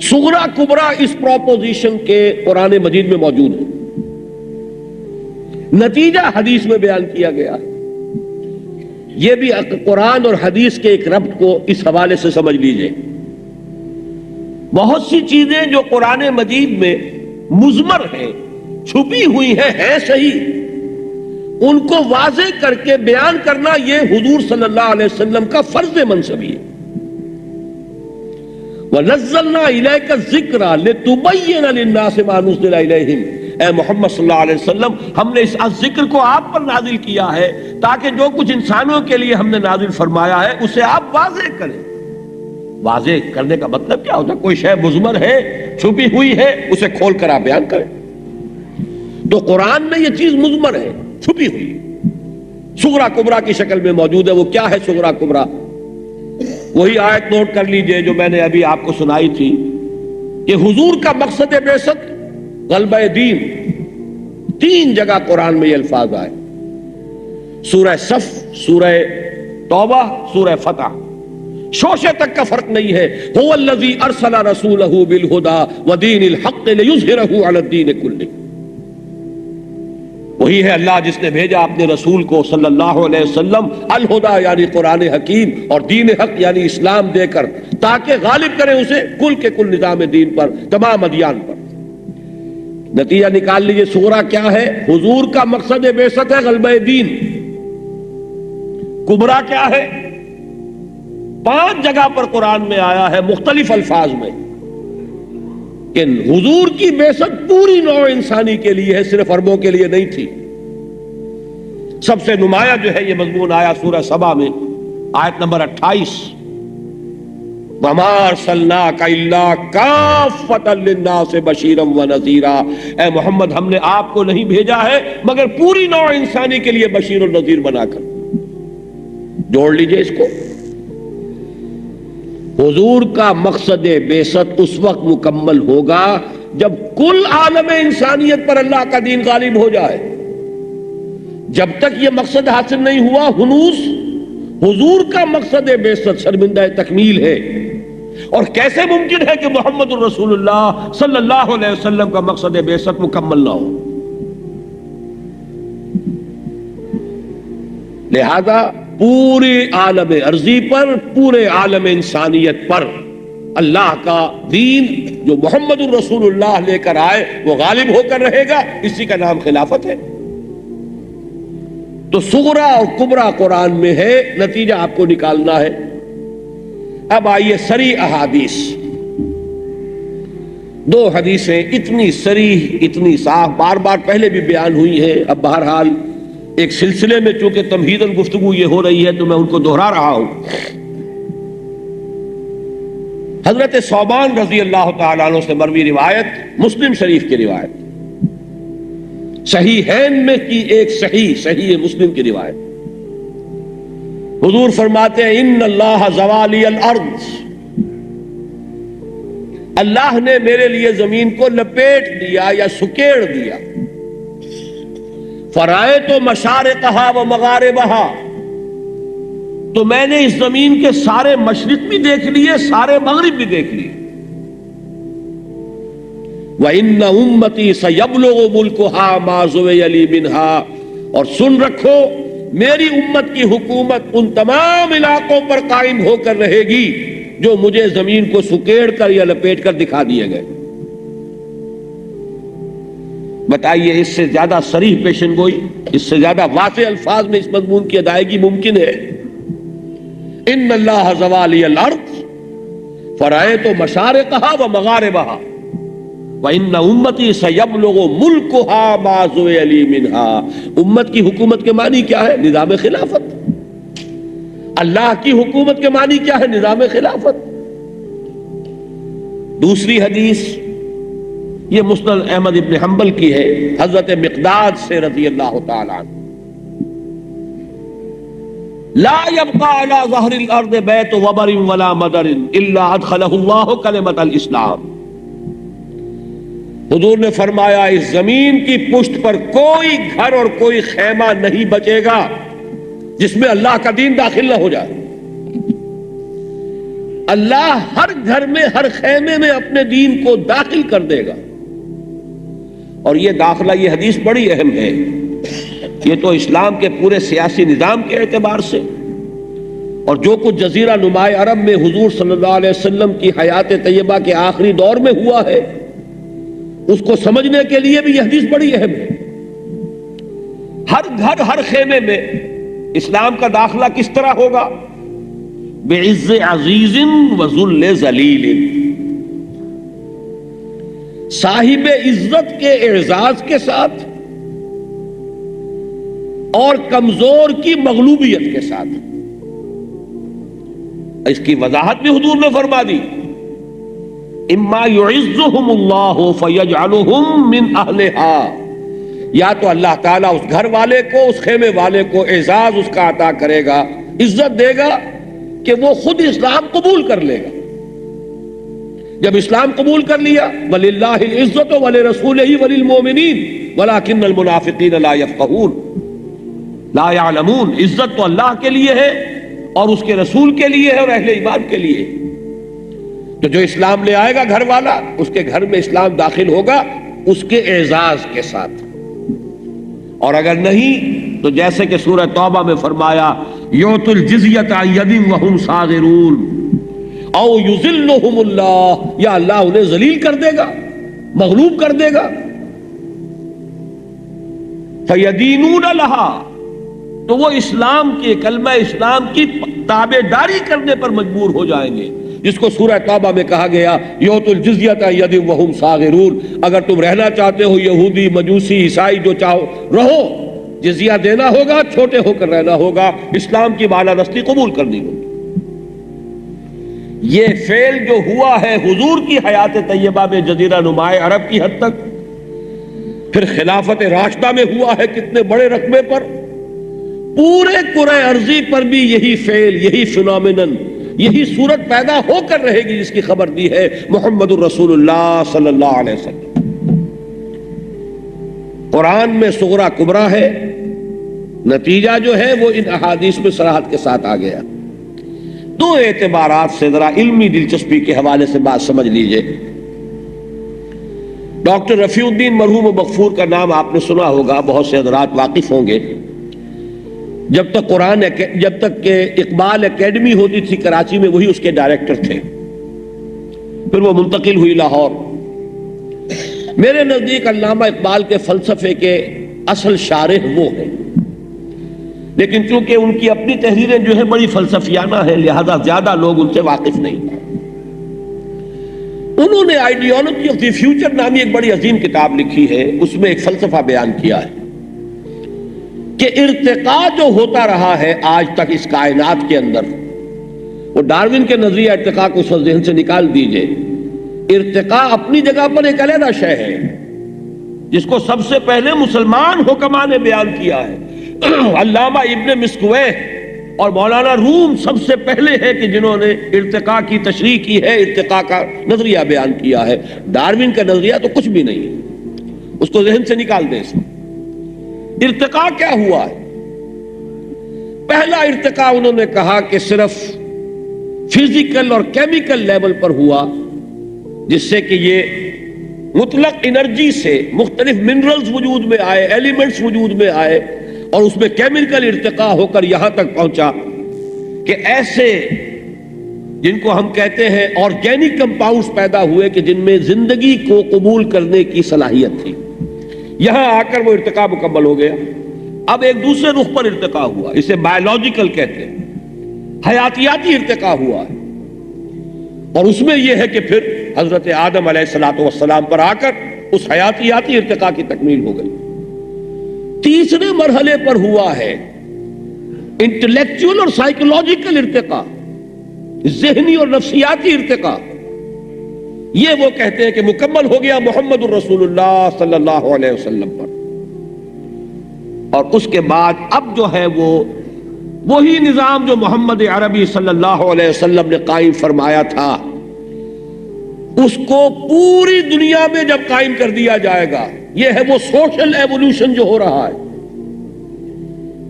صغرا کبرا اس پروپوزیشن کے قرآن مجید میں موجود ہے، نتیجہ حدیث میں بیان کیا گیا. یہ بھی قرآن اور حدیث کے ایک ربط کو اس حوالے سے سمجھ لیجئے. بہت سی چیزیں جو قرآن مجید میں مضمر ہیں، چھپی ہوئی ہیں صحیح، ان کو واضح کر کے بیان کرنا یہ حضور صلی اللہ علیہ وسلم کا فرض منصبی ہے. وَنَزَّلْنَا إِلَيْكَ الذِّكْرَ لِتُبَيِّنَ لِلنَّاسِ مَا نُزِّلَ إِلَيْهِمْ. اے محمد صلی اللہ علیہ وسلم، ہم نے اس ذکر کو آپ پر نازل کیا ہے تاکہ جو کچھ انسانوں کے لیے ہم نے نازل فرمایا ہے اسے آپ واضح کریں. واضح کرنے کا مطلب کیا ہوتا ہے؟ کوئی شے مضمر ہے، چھپی ہوئی ہے، اسے کھول کر آپ بیان کریں. تو قرآن میں یہ چیز مضمر ہے، چھپی ہوئی، صغرا کبرا کی شکل میں موجود ہے. وہ کیا ہے صغرا کبرا؟ وہی آیت نوٹ کر لیجئے جو میں نے ابھی آپ کو سنائی تھی کہ حضور کا مقصد بعثت غلبہ دین. 3 جگہ قرآن میں یہ الفاظ آئے، سورہ صف، سورہ توبہ، سورہ فتح. شوشے تک کا فرق نہیں ہے. هو الذی ارسل رسولہ بالہدی ودین الحق لیظہرہ علی الدین کلہ. وہی ہے اللہ جس نے بھیجا اپنے رسول کو صلی اللہ علیہ وسلم الہدا یعنی قرآن حکیم اور دین حق یعنی اسلام دے کر، تاکہ غالب کرے اسے کل کے کل نظام دین پر، تمام ادیان پر۔ نتیجہ نکال لیجئے صغرا کیا ہے؟ حضور کا مقصد بعثت ہے غلبہ دین۔ کبرا کیا ہے؟ 5 جگہ پر قرآن میں آیا ہے مختلف الفاظ میں کہ حضور کی بعثت پوری نوع انسانی کے لیے ہے، صرف عربوں کے لیے نہیں تھی۔ سب سے نمایاں جو ہے یہ مضمون آیا سورہ سبا میں، آیت نمبر 28، وَمَا أَرْسَلْنَاكَ إِلَّا كَافَّةً لِلنَّاسِ بَشِيرًا وَنَذِيرًا، اے محمد ہم نے آپ کو نہیں بھیجا ہے مگر پوری نوع انسانی کے لیے بشیر و نذیر بنا کر۔ جوڑ لیجئے اس کو۔ حضور کا مقصد بعثت اس وقت مکمل ہوگا جب کل عالم انسانیت پر اللہ کا دین غالب ہو جائے۔ جب تک یہ مقصد حاصل نہیں ہوا، ہنوز حضور کا مقصد بعثت شرمندہ تکمیل ہے۔ اور کیسے ممکن ہے کہ محمد الرسول اللہ صلی اللہ علیہ وسلم کا مقصد بعثت مکمل نہ ہو؟ لہذا پورے عالم ارضی پر، پورے عالم انسانیت پر اللہ کا دین جو محمد الرسول اللہ لے کر آئے وہ غالب ہو کر رہے گا، اسی کا نام خلافت ہے۔ تو صغرا اور کبرا قرآن میں ہے، نتیجہ آپ کو نکالنا ہے۔ اب آئیے صریح احادیث۔ 2 حدیثیں اتنی صریح، اتنی صاف، بار بار پہلے بھی بیان ہوئی ہیں، اب بہرحال ایک سلسلے میں چونکہ تمہیداً گفتگو یہ ہو رہی ہے تو میں ان کو دہرا رہا ہوں۔ حضرت ثوبان رضی اللہ تعالیٰ عنہ سے مروی روایت، مسلم شریف کی روایت، صحیحین میں کی ایک صحیح مسلم کی روایت۔ حضور فرماتے ہیں ان اللہ زوالی الارض، اللہ نے میرے لیے زمین کو لپیٹ دیا یا سکیڑ دیا۔ فرائے تو مشارقہا و مغاربہا، تو میں نے اس زمین کے سارے مشرق بھی دیکھ لیے، سارے مغرب بھی دیکھ لیے۔ وَإِنَّ أُمَّتِي سَيَبْلُغُ مُلْكُهَا مَا زُوِيَ لِي مِنْهَا، اور سن رکھو میری امت کی حکومت ان تمام علاقوں پر قائم ہو کر رہے گی جو مجھے زمین کو سکیڑ کر یا لپیٹ کر دکھا دیے گئے۔ بتائیے اس سے زیادہ صریح پیشن گوئی، اس سے زیادہ واضح الفاظ میں اس مضمون کی ادائیگی ممکن ہے؟ ان اللہ زوالی الارض فرأیت مشارقہا و مغاربہا وَإِنَّ أُمَّتِي سَيَبْلُغُ مُلْكُهَا مَا زُوِيَ لِي مِنْهَا۔ امت کی حکومت کے معنی کیا ہے؟ نظام خلافت۔ اللہ کی حکومت کے معنی کیا ہے؟ نظام خلافت۔ دوسری حدیث یہ مسند احمد ابن حنبل کی ہے، حضرت مقداد سے رضی اللہ تعالیٰ عنہ، لا يبقى على ظهر الارض بيت وبر ولا مدر الا ادخله الله كلمة الاسلام۔ حضور نے فرمایا اس زمین کی پشت پر کوئی گھر اور کوئی خیمہ نہیں بچے گا جس میں اللہ کا دین داخل نہ ہو جائے۔ اللہ ہر گھر میں، ہر خیمے میں اپنے دین کو داخل کر دے گا۔ اور یہ داخلہ، یہ حدیث بڑی اہم ہے، یہ تو اسلام کے پورے سیاسی نظام کے اعتبار سے، اور جو کچھ جزیرہ نما عرب میں حضور صلی اللہ علیہ وسلم کی حیات طیبہ کے آخری دور میں ہوا ہے، اس کو سمجھنے کے لیے بھی یہ حدیث بڑی اہم ہے۔ ہر گھر، ہر خیمے میں اسلام کا داخلہ کس طرح ہوگا؟ بعز عزیز و ذل ذلیل، صاحب عزت کے اعزاز کے ساتھ اور کمزور کی مغلوبیت کے ساتھ۔ اس کی وضاحت بھی حضور نے فرما دی، اما یعزہم اللہ فیجعلہم من اہلہا، یا تو اللہ تعالیٰ اس گھر والے کو، اس خیمے والے کو اعزاز اس کا عطا کرے گا، عزت دے گا کہ وہ خود اسلام قبول کر لے گا۔ جب اسلام قبول کر لیا، وَلِلَّهِ الْعِزَّةُ وَلِرَسُولِهِ وَلِلْمُؤْمِنِينَ وَلَكِنَّ الْمُنَافِقِينَ لَا يَفْقَهُونَ، لا يعلمون، عزت تو اللہ کے لیے ہے اور اس کے رسول کے لیے ہے اور اہل ایمان کے لیے۔ تو جو اسلام لے آئے گا گھر والا، اس کے گھر میں اسلام داخل ہوگا اس کے اعزاز کے ساتھ، اور اگر نہیں تو جیسے کہ سورہ توبہ میں فرمایا یؤت الجزیۃ عن ید وہم صاغرون او یذلہم اللہ، یا اللہ انہیں ذلیل کر دے گا، مغلوب کر دے گا. فیدینون لہا، تو وہ اسلام کی، کلمہ اسلام کی تابع داری کرنے پر مجبور ہو جائیں گے، جس کو سورہ توبہ میں کہا گیا یؤت الجزیۃ عن ید وہم صاغرون. اگر تم رہنا چاہتے ہو یہودی، مجوسی، عیسائی جو چاہو رہو، جزیہ دینا ہوگا، چھوٹے ہو کر رہنا ہوگا، اسلام کی بالادستی قبول کرنی ہوگی. یہ فعل جو ہوا ہے حضور کی حیات طیبہ میں جزیرہ نمائے عرب کی حد تک، پھر خلافت راشدہ میں ہوا ہے کتنے بڑے رقبے پر، پورے کرۂ ارضی پر بھی یہی فعل، یہی فنومینن، یہی صورت پیدا ہو کر رہے گی، جس کی خبر دی ہے محمد الرسول اللہ صلی اللہ علیہ وسلم. قرآن میں صغرا کبرا ہے، نتیجہ جو ہے وہ ان احادیث میں صراحت کے ساتھ آ گیا. دو اعتبارات سے ذرا علمی دلچسپی کے حوالے سے بات سمجھ لیجئے. ڈاکٹر رفیع الدین مرحوم و مغفور کا نام آپ نے سنا ہوگا، بہت سے حضرات واقف ہوں گے. جب تک کہ اقبال اکیڈمی ہوتی تھی کراچی میں، وہی اس کے ڈائریکٹر تھے. پھر وہ منتقل ہوئی لاہور. میرے نزدیک علامہ اقبال کے فلسفے کے اصل شارح وہ ہیں، لیکن چونکہ ان کی اپنی تحریریں جو ہے بڑی فلسفیانہ ہیں، لہذا زیادہ لوگ ان سے واقف نہیں. انہوں نے آئیڈیالوجی آف دی فیوچر نامی ایک بڑی عظیم کتاب لکھی ہے. اس میں ایک فلسفہ بیان کیا ہے کہ ارتقاء جو ہوتا رہا ہے آج تک اس کائنات کے اندر، وہ ڈاروین کے نظریہ ارتقاء کو اس ذہن سے نکال دیجئے. ارتقاء اپنی جگہ پر ایک علیحدہ شے ہے، جس کو سب سے پہلے مسلمان حکماء نے بیان کیا ہے. علامہ ابن مسکوہ اور مولانا روم سب سے پہلے ہے کہ جنہوں نے ارتقاء کی تشریح کی ہے، ارتقاء کا نظریہ بیان کیا ہے. ڈاروین کا نظریہ تو کچھ بھی نہیں ہے، اس کو ذہن سے نکال دیں. اس میں ارتقاء کیا ہوا ہے؟ پہلا ارتقاء انہوں نے کہا کہ صرف فزیکل اور کیمیکل لیول پر ہوا، جس سے کہ یہ مطلق انرجی سے مختلف منرلز وجود میں آئے، ایلیمنٹس وجود میں آئے، اور اس میں کیمیکل ارتقاء ہو کر یہاں تک پہنچا کہ ایسے جن کو ہم کہتے ہیں آرگینک کمپاؤنڈز پیدا ہوئے کہ جن میں زندگی کو قبول کرنے کی صلاحیت تھی. یہاں آ کر وہ ارتقاء مکمل ہو گیا. اب ایک دوسرے رخ پر ارتقاء ہوا، اسے بایولوجیکل کہتے ہیں، حیاتیاتی ارتقاء ہوا ہے. اور اس میں یہ ہے کہ پھر حضرت آدم علیہ السلام پر آ کر اس حیاتیاتی ارتقاء کی تکمیل ہو گئی. تیسرے مرحلے پر ہوا ہے انٹلیکچوئل اور سائیکولوجیکل ارتقاء، ذہنی اور نفسیاتی ارتقاء. یہ وہ کہتے ہیں کہ مکمل ہو گیا محمد الرسول اللہ صلی اللہ علیہ وسلم پر. اور اس کے بعد اب جو ہے وہ وہی نظام جو محمد عربی صلی اللہ علیہ وسلم نے قائم فرمایا تھا، اس کو پوری دنیا میں جب قائم کر دیا جائے گا. یہ ہے وہ سوشل ایوولوشن جو ہو رہا ہے.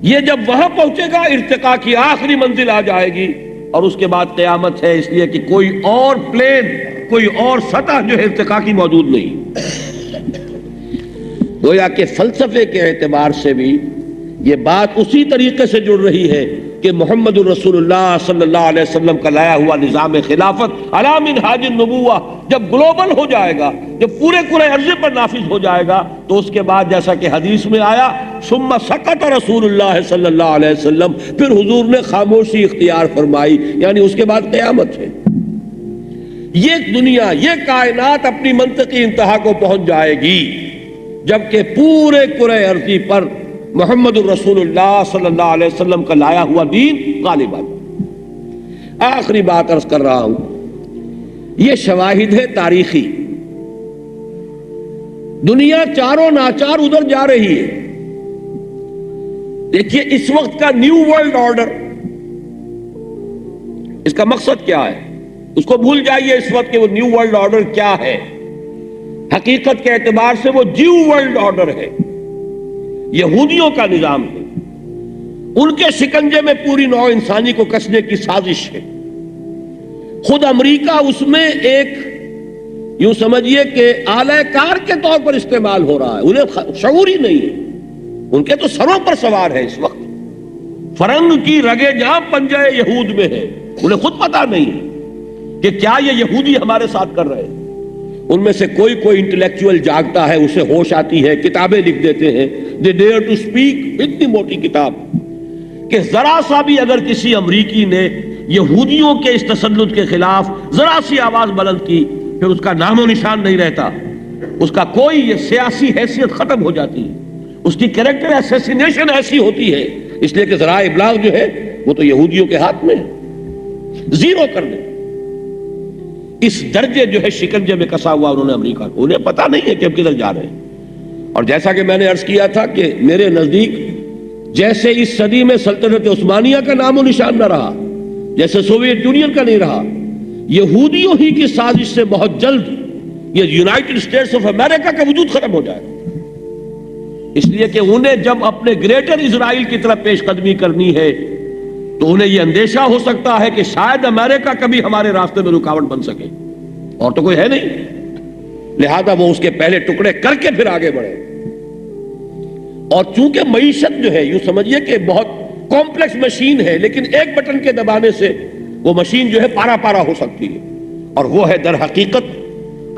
یہ جب وہاں پہنچے گا ارتقاء کی آخری منزل آ جائے گی، اور اس کے بعد قیامت ہے، اس لیے کہ کوئی اور پلین، کوئی اور سطح جو ہے ارتقاء کی موجود نہیں. گویا کہ فلسفے کے اعتبار سے بھی یہ بات اسی طریقے سے جڑ رہی ہے کہ محمد الرسول اللہ صلی اللہ علیہ وسلم کا لایا ہوا نظام خلافت علی منہاج النبوہ جب گلوبل ہو جائے گا، جب پورے عرضے پر نافذ ہو جائے گا، تو اس کے بعد جیسا کہ حدیث میں آیا ثم سکت رسول اللہ صلی اللہ علیہ وسلم، پھر حضور نے خاموشی اختیار فرمائی، یعنی اس کے بعد قیامت ہے. یہ دنیا، یہ کائنات اپنی منطقی انتہا کو پہنچ جائے گی جبکہ پورے کرۂ ارضی پر محمد الرسول اللہ صلی اللہ علیہ وسلم کا لایا ہوا دین غالب آ جائے. آخری بات عرض کر رہا ہوں، یہ شواہد ہے تاریخی. دنیا چاروں ناچار ادھر جا رہی ہے. دیکھیے اس وقت کا نیو ورلڈ آرڈر، اس کا مقصد کیا ہے؟ اس کو بھول جائیے اس وقت کہ وہ نیو ورلڈ آرڈر کیا ہے. حقیقت کے اعتبار سے وہ جیو ورلڈ آرڈر ہے، یہودیوں کا نظام ہے. ان کے شکنجے میں پوری نوع انسانی کو کسنے کی سازش ہے. خود امریکہ اس میں ایک یوں سمجھیے کہ آلہ کار کے طور پر استعمال ہو رہا ہے، انہیں شعور ہی نہیں ہے. ان کے تو سروں پر سوار ہے اس وقت. فرنگ کی رگے جہاں پنجے یہود میں ہے، انہیں خود پتا نہیں ہے کہ کیا یہ یہودی ہمارے ساتھ کر رہے ہیں. ان میں سے کوئی انٹلیکچوئل جاگتا ہے، اسے ہوش آتی ہے، کتابیں لکھ دیتے ہیں. دے ڈیئر ٹو اسپیک، اتنی موٹی کتاب کہ ذرا سا بھی اگر کسی امریکی نے یہودیوں کے اس تسلط کے خلاف ذرا سی آواز بلند کی، پھر اس کا نام و نشان نہیں رہتا، اس کا کوئی یہ سیاسی حیثیت ختم ہو جاتی ہے، اس کی کریکٹر اسیسینیشن ایسی ہوتی ہے، اس لیے کہ ذرائع ابلاغ جو ہے وہ تو یہودیوں کے ہاتھ میں ہے، زیرو کر دیں. اس درجے جو ہے شکنجے میں کسا ہوا انہوں نے امریکہ کو. انہیں پتا نہیں ہے کہ اب کدھر جا رہے ہیں. اور جیسا کہ میں نے عرض کیا تھا کہ میرے نزدیک جیسے اس صدی میں سلطنت عثمانیہ کا نام و نشان نہ رہا، جیسے سوویت یونین کا نہیں رہا، یہودیوں ہی کی سازش سے بہت جلد یہ یونائٹڈ اسٹیٹس آف امریکہ کا وجود ختم ہو جائے. اس لیے کہ انہیں جب اپنے گریٹر اسرائیل کی طرف پیش قدمی کرنی ہے تو انہیں یہ اندیشہ ہو سکتا ہے کہ شاید امریکہ کبھی ہمارے راستے میں رکاوٹ بن سکے، اور تو کوئی ہے نہیں. لہذا وہ اس کے پہلے ٹکڑے کر کے پھر آگے بڑھے. اور چونکہ معیشت جو ہے یوں سمجھیے کہ بہت کمپلیکس مشین ہے، لیکن ایک بٹن کے دبانے سے وہ مشین جو ہے پارا پارا ہو سکتی ہے. اور وہ ہے در حقیقت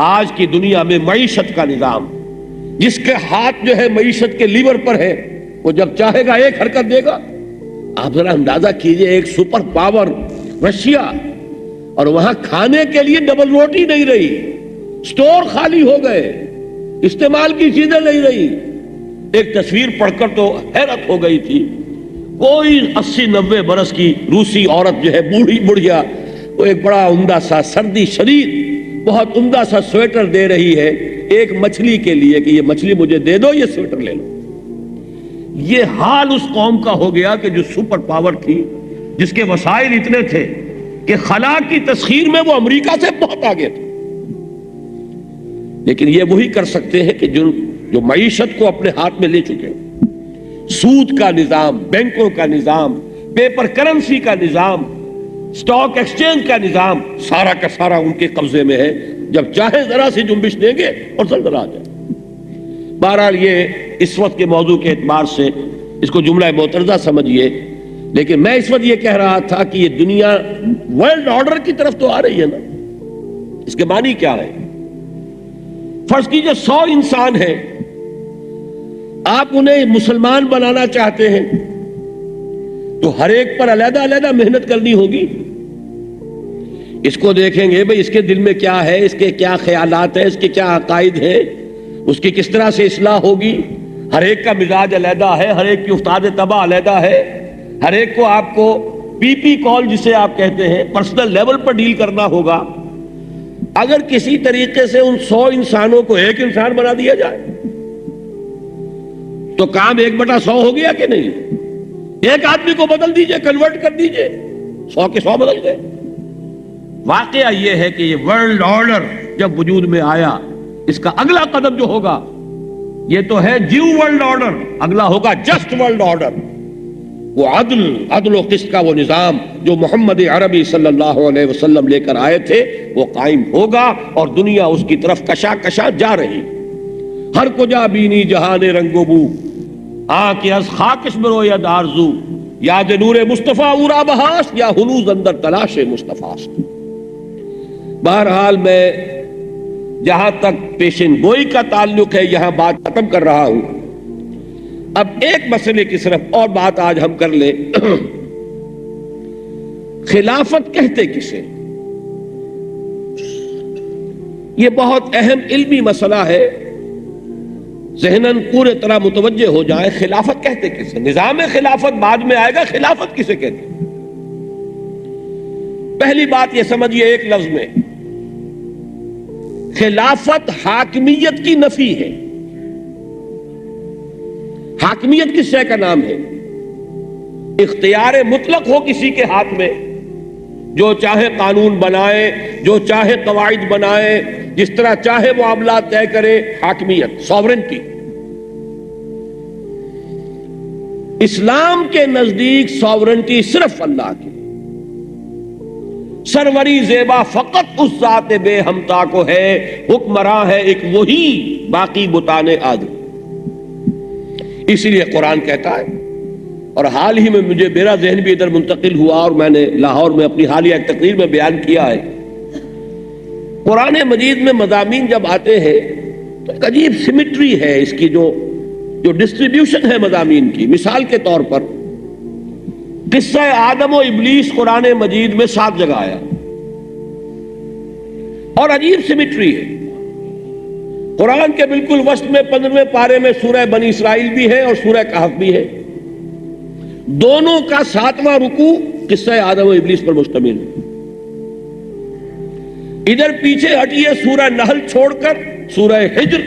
آج کی دنیا میں معیشت کا نظام. جس کے ہاتھ جو ہے معیشت کے لیور پر ہے، وہ جب چاہے گا ایک حرکت دے گا. آپ ذرا اندازہ کیجئے، ایک سپر پاور رشیا، اور وہاں کھانے کے لیے ڈبل روٹی نہیں رہی، سٹور خالی ہو گئے، استعمال کی چیزیں نہیں رہی. ایک تصویر پڑھ کر تو حیرت ہو گئی تھی. کوئی 80-90 برس کی روسی عورت جو ہے بوڑھی بڑھیا، وہ ایک بڑا عمدہ سا سردی شدید بہت عمدہ سا سویٹر دے رہی ہے ایک مچھلی کے لیے کہ یہ مچھلی مجھے دے دو، یہ سویٹر لے لو. یہ حال اس قوم کا ہو گیا کہ جو سپر پاور تھی، جس کے وسائل اتنے تھے کہ خلا کی تسخیر میں وہ امریکہ سے بہت آگے تھے. لیکن یہ وہی کر سکتے ہیں کہ جو معیشت کو اپنے ہاتھ میں لے چکے ہیں. سود کا نظام، بینکوں کا نظام، پیپر کرنسی کا نظام، سٹاک ایکسچینج کا نظام، سارا کا سارا ان کے قبضے میں ہے. جب چاہے ذرا سی جنبش دیں گے اور زلزلہ آ جائے. بہرحال یہ اس وقت کے موضوع کے اعتبار سے اس کو جملہ معترضہ سمجھیے. لیکن میں اس وقت یہ کہہ رہا تھا کہ یہ دنیا ورلڈ آرڈر کی طرف تو آ رہی ہے نا. اس کے معنی کیا ہے؟ فرض کیجئے 100 انسان ہیں، آپ انہیں مسلمان بنانا چاہتے ہیں تو ہر ایک پر علیحدہ علیحدہ محنت کرنی ہوگی. اس کو دیکھیں گے بھئی اس کے دل میں کیا ہے، اس کے کیا خیالات ہیں، اس کے کیا عقائد ہیں، اس کی کس طرح سے اصلاح ہوگی. ہر ایک کا مزاج علیحدہ ہے، ہر ایک کی افتاد طبع علیحدہ ہے، ہر ایک کو آپ کو پی کال جسے آپ کہتے ہیں پرسنل لیول پر ڈیل کرنا ہوگا. اگر کسی طریقے سے ان 100 انسانوں کو ایک انسان بنا دیا جائے تو کام 1/100 ہو گیا کہ نہیں؟ ایک آدمی کو بدل دیجئے، کنورٹ کر دیجئے، 100 کے 100 بدل گئے. واقعہ یہ ہے کہ یہ ورلڈ آرڈر جب وجود میں آیا، اس کا اگلا قدم جو ہوگا یہ تو ہے جیو ورلڈ آرڈر، اگلا ہوگا جسٹ ورلڈ آرڈر. وہ عدل و قسط کا وہ نظام جو محمد عربی صلی اللہ علیہ وسلم لے کر آئے تھے وہ قائم ہوگا، اور دنیا اس کی طرف کشا کشا جا رہی. ہر کجا بینی جہان رنگ و بو، آنکھ از خاکش بروید آرزو، یاد نور مصطفیٰ اورا بہاست، یا ہنوز اندر تلاش مصطفیٰست. بہرحال میں جہاں تک پیشن گوئی کا تعلق ہے یہاں بات ختم کر رہا ہوں. اب ایک مسئلے کی صرف اور بات آج ہم کر لیں. خلافت کہتے کسے؟ یہ بہت اہم علمی مسئلہ ہے، ذہناً پورے طرح متوجہ ہو جائیں. خلافت کہتے کسے؟ نظام خلافت بعد میں آئے گا، خلافت کسے کہتے؟ پہلی بات یہ سمجھیے ایک لفظ میں، خلافت حاکمیت کی نفی ہے. حاکمیت کس شے کا نام ہے؟ اختیار مطلق ہو کسی کے ہاتھ میں، جو چاہے قانون بنائے، جو چاہے قواعد بنائے، جس طرح چاہے معاملات طے کرے. حاکمیت، ساورنٹی. اسلام کے نزدیک ساورنٹی صرف اللہ کی. سروری زیبا فقط اس ذات بے ہمتا کو ہے، حکمراں ہے ایک وہی، باقی بتانے آدمی. اسی لیے قرآن کہتا ہے، اور حال ہی میں میرا ذہن بھی ادھر منتقل ہوا اور میں نے لاہور میں اپنی حالیہ ایک تقریر میں بیان کیا ہے، قرآن مجید میں مضامین جب آتے ہیں تو ایک عجیب سیمیٹری ہے اس کی، جو ڈسٹریبیوشن ہے مضامین کی۔ مثال کے طور پر قصہ آدم و ابلیس قرآن مجید میں 7 جگہ آیا، اور عجیب سیمیٹری ہے۔ قرآن کے بالکل وسط میں 15ویں پارے میں سورہ بنی اسرائیل بھی ہے اور سورہ کہف بھی ہے، دونوں کا 7واں رکوع قصہ آدم و ابلیس پر مشتمل ہے۔ ادھر پیچھے ہٹیے سورہ نحل چھوڑ کر سورہ ہجر،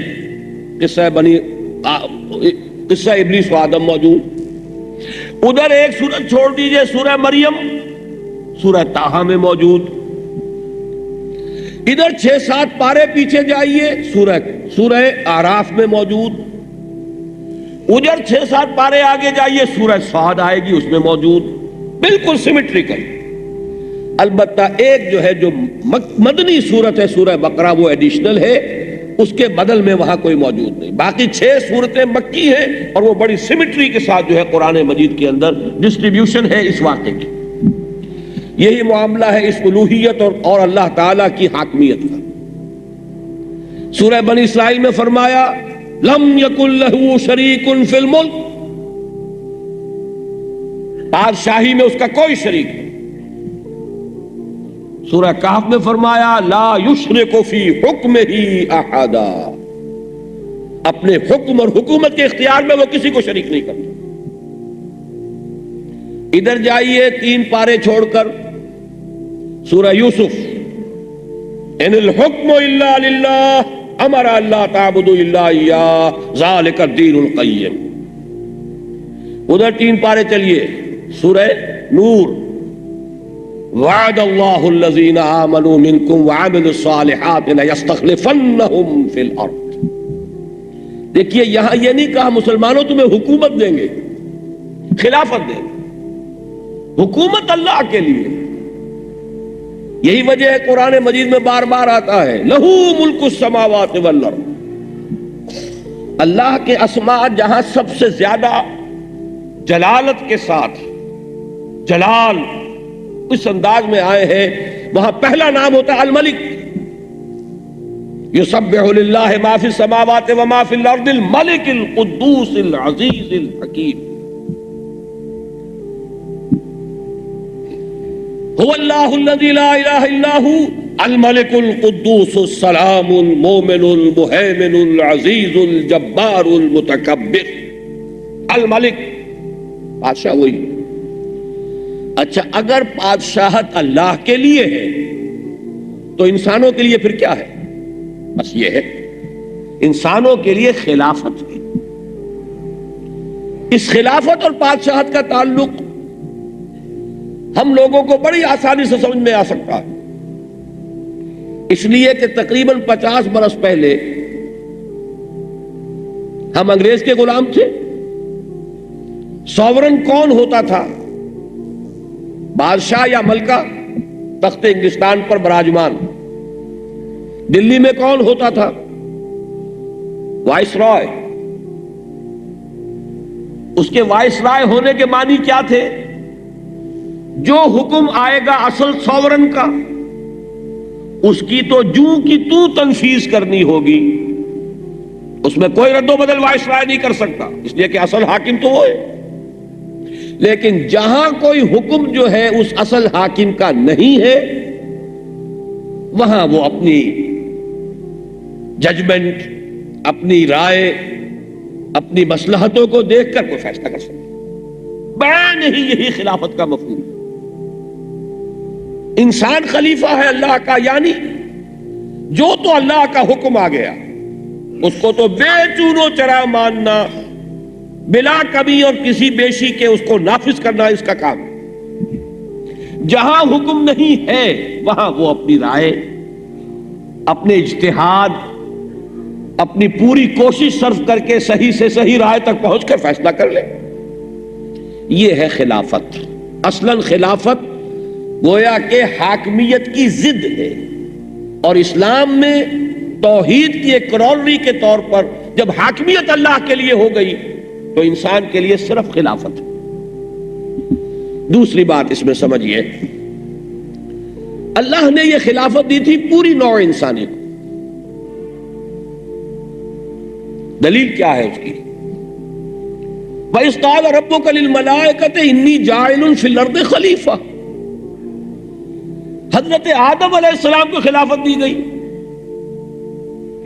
قصہ ابلیس و آدم موجود۔ ادھر ایک سورت چھوڑ دیجئے سورہ مریم، سورہ طٰہٰ میں موجود۔ ادھر 6-7 پارے پیچھے جائیے سورہ اعراف میں موجود۔ ادھر 6-7 پارے آگے جائیے سورہ صاد آئے گی، اس میں موجود، بالکل سیمیٹریکل۔ البتہ ایک جو ہے جو مدنی صورت ہے سورہ بقرہ، وہ ایڈیشنل ہے، اس کے بدل میں وہاں کوئی موجود نہیں۔ باقی 6 صورتیں مکی ہیں اور وہ بڑی سیمیٹری کے ساتھ جو ہے قرآن مجید کے اندر ڈسٹریبیوشن ہے اس واقعے کی۔ یہی معاملہ ہے اس الوہیت اور اللہ تعالیٰ کی حاکمیت کا۔ سورہ بنی اسرائیل میں فرمایا لم یکن لہ شریک فی الملک، بادشاہی میں اس کا کوئی شریک نہیں۔ سورہ کہف میں فرمایا لا یشرک فی حکمہ احدا، اپنے حکم اور حکومت کے اختیار میں وہ کسی کو شریک نہیں کرتا۔ ادھر جائیے 3 پارے چھوڑ کر سورہ یوسف، ان الحکم الا للہ امر اللہ تعبدوا الا ایاہ ذالک الدین القیم۔ ادھر 3 پارے چلیے سورہ نور، وعد اللہ الذین آمنوا منکم وعملوا الصالحات لیستخلفنہم فی الارض۔ دیکھیے یہاں یہ نہیں کہا مسلمانوں تمہیں حکومت دیں گے، خلافت دیں گے، حکومت اللہ کے لیے۔ یہی وجہ ہے قرآن مجید میں بار بار آتا ہے لہو ملک السماوات والارض۔ اللہ کے اسماء جہاں سب سے زیادہ جلالت کے ساتھ جلال اس انداز میں آئے ہیں، وہاں پہلا نام ہوتا ہے الملک۔ یسبح للہ ما فی السماوات وما فی الارض الملک القدوس العزیز الحکیم۔ هو اللہ الذی لا الہ الا هو الملک القدوس السلام المؤمن المہیمن العزیز الجبار المتکبر۔ الملک بادشاہ وہی۔ اچھا اگر بادشاہت اللہ کے لیے ہے تو انسانوں کے لیے پھر کیا ہے؟ بس یہ ہے، انسانوں کے لیے خلافت ہے۔ اس خلافت اور بادشاہت کا تعلق ہم لوگوں کو بڑی آسانی سے سمجھ میں آ سکتا ہے، اس لیے کہ تقریباً 50 برس پہلے ہم انگریز کے غلام تھے۔ سوورن کون ہوتا تھا؟ بادشاہ یا ملکہ تخت انگلستان پر براجمان۔ دلی میں کون ہوتا تھا؟ وائس رائے۔ اس کے وائس رائے ہونے کے معنی کیا تھے؟ جو حکم آئے گا اصل سوورن کا، اس کی تو جوں کی تو تنفیذ کرنی ہوگی، اس میں کوئی رد و بدل وائس رائے نہیں کر سکتا، اس لیے کہ اصل حاکم تو وہ ہے۔ لیکن جہاں کوئی حکم جو ہے اس اصل حاکم کا نہیں ہے، وہاں وہ اپنی ججمنٹ، اپنی رائے، اپنی مصلحتوں کو دیکھ کر کوئی فیصلہ کر سکتا۔ بیان ہی یہی خلافت کا مفہوم ہے۔ انسان خلیفہ ہے اللہ کا، یعنی جو تو اللہ کا حکم آ گیا اس کو تو بے چونو چرا ماننا، بلا کمی اور کسی بیشی کے اس کو نافذ کرنا اس کا کام ہے۔ جہاں حکم نہیں ہے وہاں وہ اپنی رائے، اپنے اجتہاد، اپنی پوری کوشش صرف کر کے صحیح سے صحیح رائے تک پہنچ کر فیصلہ کر لے۔ یہ ہے خلافت۔ اصلاً خلافت گویا کہ حاکمیت کی ضد ہے، اور اسلام میں توحید کی ایک کرولری کے طور پر جب حاکمیت اللہ کے لیے ہو گئی تو انسان کے لیے صرف خلافت ہے۔ دوسری بات اس میں سمجھیے، اللہ نے یہ خلافت دی تھی پوری نوع انسانی کو۔ دلیل کیا ہے اس کی؟ وَإِذْ قَالَ رَبُّكَ لِلْمَلَائِكَةِ إِنِّي جَاعِلٌ فِي الْأَرْضِ خَلِيفَةً، حضرت آدم علیہ السلام کو خلافت دی گئی،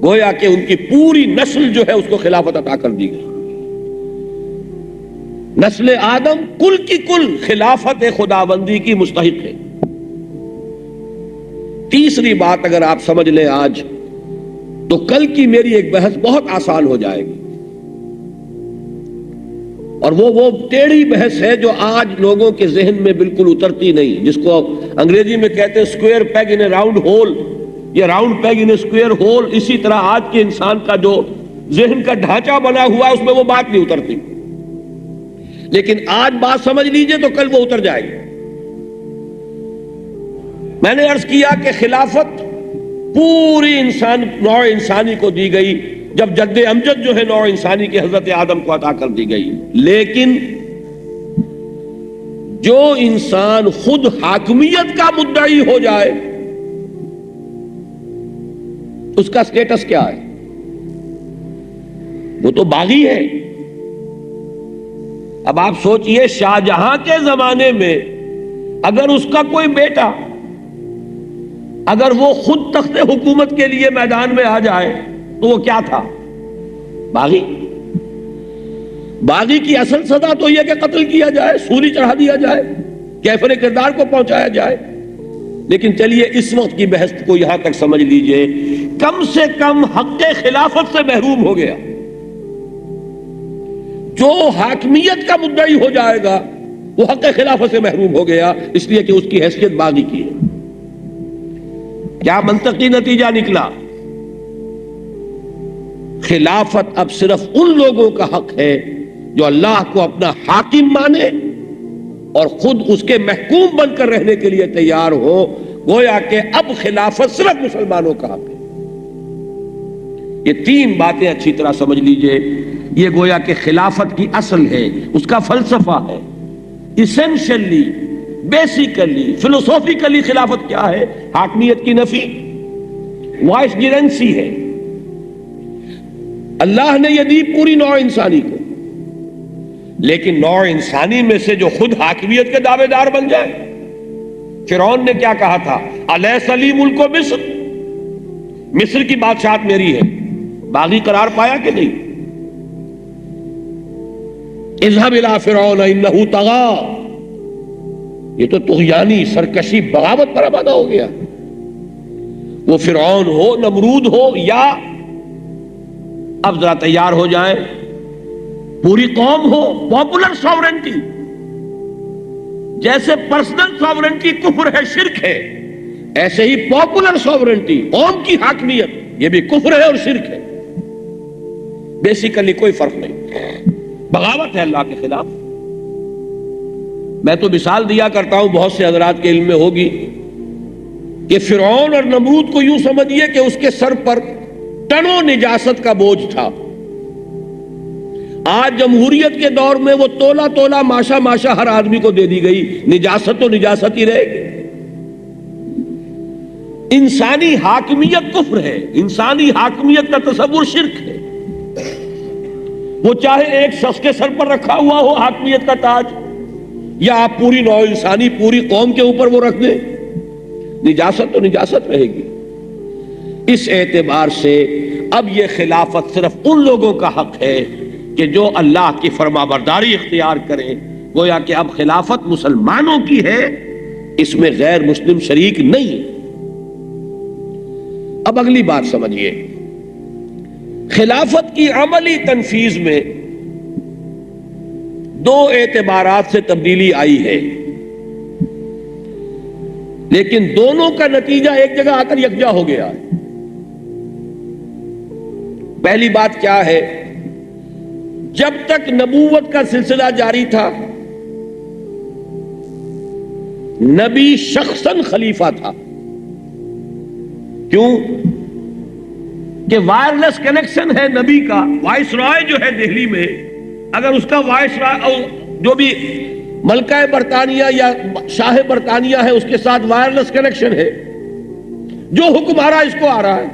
گویا کہ ان کی پوری نسل جو ہے اس کو خلافت عطا کر دی گئی۔ نسل آدم کل کی کل خلافت خداوندی کی مستحق ہے۔ تیسری بات اگر آپ سمجھ لیں آج، تو کل کی میری ایک بحث بہت آسان ہو جائے گی، اور وہ ٹیڑھی بحث ہے جو آج لوگوں کے ذہن میں بالکل اترتی نہیں، جس کو انگریزی میں کہتے ہیں square peg in a round hole, یا round peg in a square hole. اسی طرح آج کے انسان کا جو ذہن کا ڈھانچہ بنا ہوا ہے اس میں وہ بات نہیں اترتی، لیکن آج بات سمجھ لیجئے تو کل وہ اتر جائے گی۔ میں نے عرض کیا کہ خلافت پوری نوع انسانی کو دی گئی جب جد امجد جو ہے نوع انسانی کے حضرت آدم کو عطا کر دی گئی، لیکن جو انسان خود حاکمیت کا مدعی ہو جائے اس کا سٹیٹس کیا ہے؟ وہ تو باغی ہے۔ اب آپ سوچئے، شاہ جہاں کے زمانے میں اگر اس کا کوئی بیٹا اگر وہ خود تخت حکومت کے لیے میدان میں آ جائے تو وہ کیا تھا؟ باغی۔ باغی کی اصل سزا تو یہ کہ قتل کیا جائے، سولی چڑھا دیا جائے، کیفر کردار کو پہنچایا جائے۔ لیکن چلیے اس وقت کی بحث کو یہاں تک سمجھ لیجئے، کم سے کم حق خلافت سے محروم ہو گیا۔ جو حاکمیت کا مدعی ہو جائے گا وہ حق خلافت سے محروم ہو گیا، اس لیے کہ اس کی حیثیت باغی کی ہے۔ کیا منطقی نتیجہ نکلا؟ خلافت اب صرف ان لوگوں کا حق ہے جو اللہ کو اپنا حاکم مانے اور خود اس کے محکوم بن کر رہنے کے لیے تیار ہو۔ گویا کہ اب خلافت صرف مسلمانوں کا حق ہے۔ یہ تین باتیں اچھی طرح سمجھ لیجئے، یہ گویا کہ خلافت کی اصل ہے، اس کا فلسفہ ہے۔ ایسنشلی، بیسیکلی، فلسفیکلی خلافت کیا ہے؟ حاکمیت کی نفی، وائس جیرنسی ہے۔ اللہ نے یہ دی پوری نوع انسانی کو، لیکن نوع انسانی میں سے جو خود حاکمیت کے دعوے دار بن جائے۔ فرعون نے کیا کہا تھا؟ الیس لی ملک مصر، مصر کی بادشاہت میری ہے۔ باغی قرار پایا کہ نہیں؟ اذهب الى فرعون انه طغى، یہ تو طغیانی سرکشی بغاوت پر آمادہ ہو گیا۔ وہ فرعون ہو، نمرود ہو، یا اب ذرا تیار ہو جائیں پوری قوم ہو، پاپولر ساورنٹی۔ جیسے پرسنل ساورنٹی کفر ہے، شرک ہے، ایسے ہی پاپولر ساورنٹی، قوم کی حاکمیت، یہ بھی کفر ہے اور شرک ہے۔ بیسیکلی کوئی فرق نہیں، بغاوت ہے اللہ کے خلاف۔ میں تو مثال دیا کرتا ہوں، بہت سے حضرات کے علم میں ہوگی، کہ فرعون اور نمرود کو یوں سمجھیے کہ اس کے سر پر ٹنوں نجاست کا بوجھ تھا۔ آج جمہوریت کے دور میں وہ تولا تولا ماشا ماشا ہر آدمی کو دے دی گئی، نجاست تو نجاست ہی رہے گی۔ انسانی حاکمیت کفر ہے، انسانی حاکمیت کا تصور شرک ہے۔ وہ چاہے ایک شخص کے سر پر رکھا ہوا ہو حاکمیت کا تاج، یا آپ پوری نوع انسانی، پوری قوم کے اوپر وہ رکھ دیں، نجاست تو نجاست رہے گی۔ اس اعتبار سے اب یہ خلافت صرف ان لوگوں کا حق ہے کہ جو اللہ کی فرما برداری اختیار کریں۔ گویا کہ اب خلافت مسلمانوں کی ہے، اس میں غیر مسلم شریک نہیں۔ اب اگلی بات سمجھیے، خلافت کی عملی تنفیذ میں دو اعتبارات سے تبدیلی آئی ہے، لیکن دونوں کا نتیجہ ایک جگہ آ کر یکجا ہو گیا ہے۔ پہلی بات کیا ہے؟ جب تک نبوت کا سلسلہ جاری تھا، نبی شخصاً خلیفہ تھا۔ کیوں؟ کہ وائرلیس کنیکشن ہے نبی کا۔ وائس رائے جو ہے دہلی میں، اگر اس کا وائسرائے جو بھی ملکہ برطانیہ یا شاہ برطانیہ ہے اس کے ساتھ وائرلیس کنیکشن ہے، جو حکم آ رہا ہے اس کو آ رہا ہے،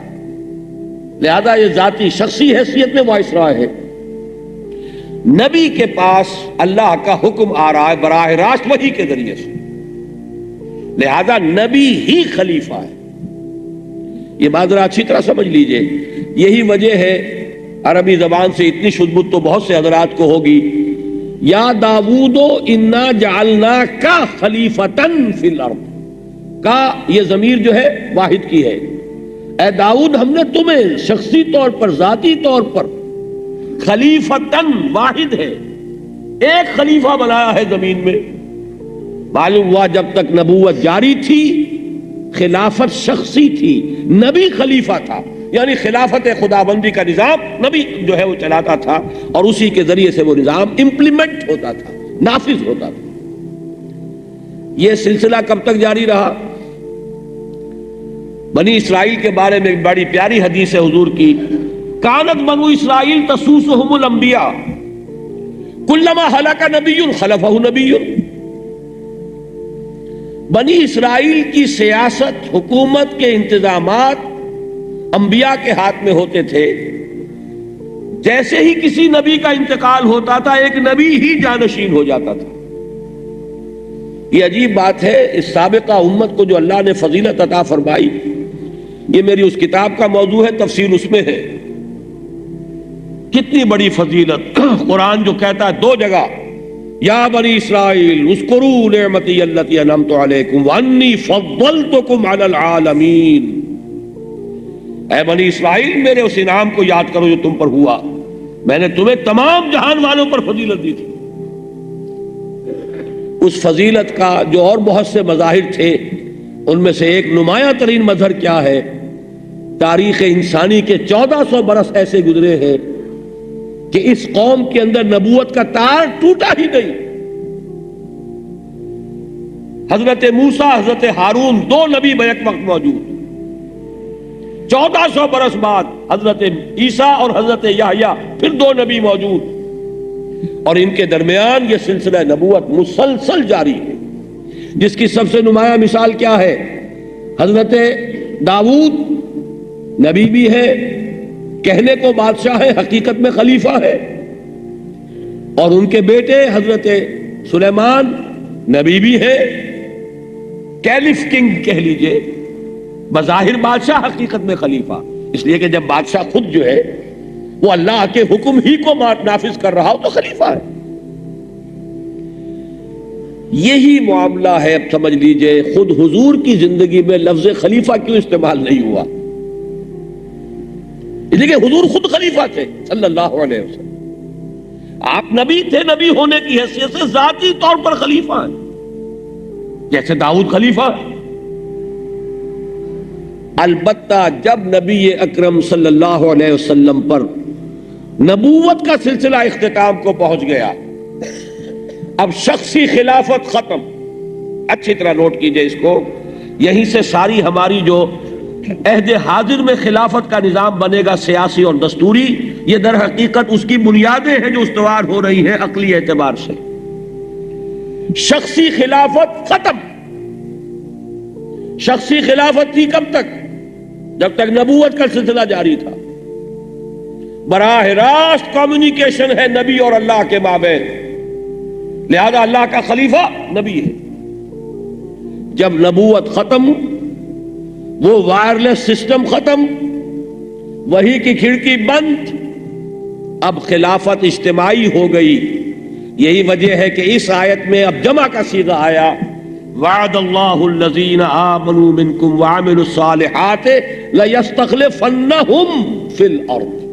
لہذا یہ ذاتی شخصی حیثیت میں وائسرائے ہے۔ نبی کے پاس اللہ کا حکم آ رہا ہے براہ راست وحی کے ذریعے سے، لہذا نبی ہی خلیفہ ہے۔ یہ بات ذرا اچھی طرح سمجھ لیجئے۔ یہی وجہ ہے عربی زبان سے اتنی شدت تو بہت سے حضرات کو ہوگی، یا داود انا جعلناک خلیفتن فی الارض، کا یہ ضمیر جو ہے واحد کی ہے، اے داؤد ہم نے تمہیں شخصی طور پر، ذاتی طور پر خلیفتن، واحد ہے، ایک خلیفہ بنایا ہے زمین میں۔ معلوم ہوا جب تک نبوت جاری تھی خلافت شخصی تھی، نبی خلیفہ تھا، یعنی خلافت خدابندی کا نظام نبی جو ہے وہ چلاتا تھا، اور اسی کے ذریعے سے وہ نظام امپلیمنٹ ہوتا تھا، نافذ ہوتا تھا۔ یہ سلسلہ کب تک جاری رہا؟ بنی اسرائیل کے بارے میں ایک بڑی پیاری حدیث ہے حضور کی، کانت بنو اسرائیل تسوسہم الانبیاء کلما ہلک نبی خلفہ نبی۔ بنی اسرائیل کی سیاست، حکومت کے انتظامات انبیاء کے ہاتھ میں ہوتے تھے، جیسے ہی کسی نبی کا انتقال ہوتا تھا ایک نبی ہی جانشین ہو جاتا تھا۔ یہ عجیب بات ہے، اس سابقہ امت کو جو اللہ نے فضیلت عطا فرمائی، یہ میری اس کتاب کا موضوع ہے، تفصیل اس میں ہے۔ کتنی بڑی فضیلت! قرآن جو کہتا ہے دو جگہ، یا بنی اسرائیل اذکروا نعمتی التی انعمت علیکم وانی فضلتکم علی العالمین، اے بنی اسرائیل میرے اس انعام کو یاد کرو جو تم پر ہوا، میں نے تمہیں تمام جہان والوں پر فضیلت دی تھی۔ اس فضیلت کا جو اور بہت سے مظاہر تھے، ان میں سے ایک نمایاں ترین مظہر کیا ہے؟ تاریخ انسانی کے 1400 برس ایسے گزرے ہیں کہ اس قوم کے اندر نبوت کا تار ٹوٹا ہی نہیں۔ حضرت موسیٰ، حضرت ہارون، دو نبی بیک وقت موجود، 1400 برس بعد حضرت عیسیٰ اور حضرت یحییٰ پھر دو نبی موجود، اور ان کے درمیان یہ سلسلہ نبوت مسلسل جاری ہے، جس کی سب سے نمایاں مثال کیا ہے؟ حضرت داؤد نبی بھی ہے، کہنے کو بادشاہ ہے، حقیقت میں خلیفہ ہے، اور ان کے بیٹے حضرت سلیمان نبی بھی ہے، کیلف کنگ کہہ لیجئے، بظاہر بادشاہ، حقیقت میں خلیفہ، اس لیے کہ جب بادشاہ خود جو ہے وہ اللہ کے حکم ہی کو نافذ کر رہا ہو تو خلیفہ ہے۔ یہی معاملہ ہے، اب سمجھ لیجئے خود حضور کی زندگی میں لفظ خلیفہ کیوں استعمال نہیں ہوا؟ اس لیے کہ حضور خود خلیفہ تھے صلی اللہ علیہ وسلم، آپ نبی تھے، نبی ہونے کی حیثیت سے ذاتی طور پر خلیفہ ہیں، جیسے داؤد خلیفہ۔ البتہ جب نبی اکرم صلی اللہ علیہ وسلم پر نبوت کا سلسلہ اختتام کو پہنچ گیا، اب شخصی خلافت ختم۔ اچھی طرح نوٹ کیجئے اس کو، یہیں سے ساری ہماری جو عہد حاضر میں خلافت کا نظام بنے گا سیاسی اور دستوری، یہ در حقیقت اس کی بنیادیں ہیں جو استوار ہو رہی ہیں عقلی اعتبار سے۔ شخصی خلافت ختم۔ شخصی خلافت تھی کب تک؟ جب تک نبوت کا سلسلہ جاری تھا۔ براہ راست کمیونیکیشن ہے نبی اور اللہ کے مابین، لہذا اللہ کا خلیفہ نبی ہے۔ جب نبوت ختم، وہ وائرلیس سسٹم ختم، وحی کی کھڑکی بند، اب خلافت اجتماعی ہو گئی۔ یہی وجہ ہے کہ اس آیت میں اب جمع کا صیغہ آیا، وعد اللہ الذین آمنوا منکم وعملوا الصالحات لیستخلفنہم فی الارض۔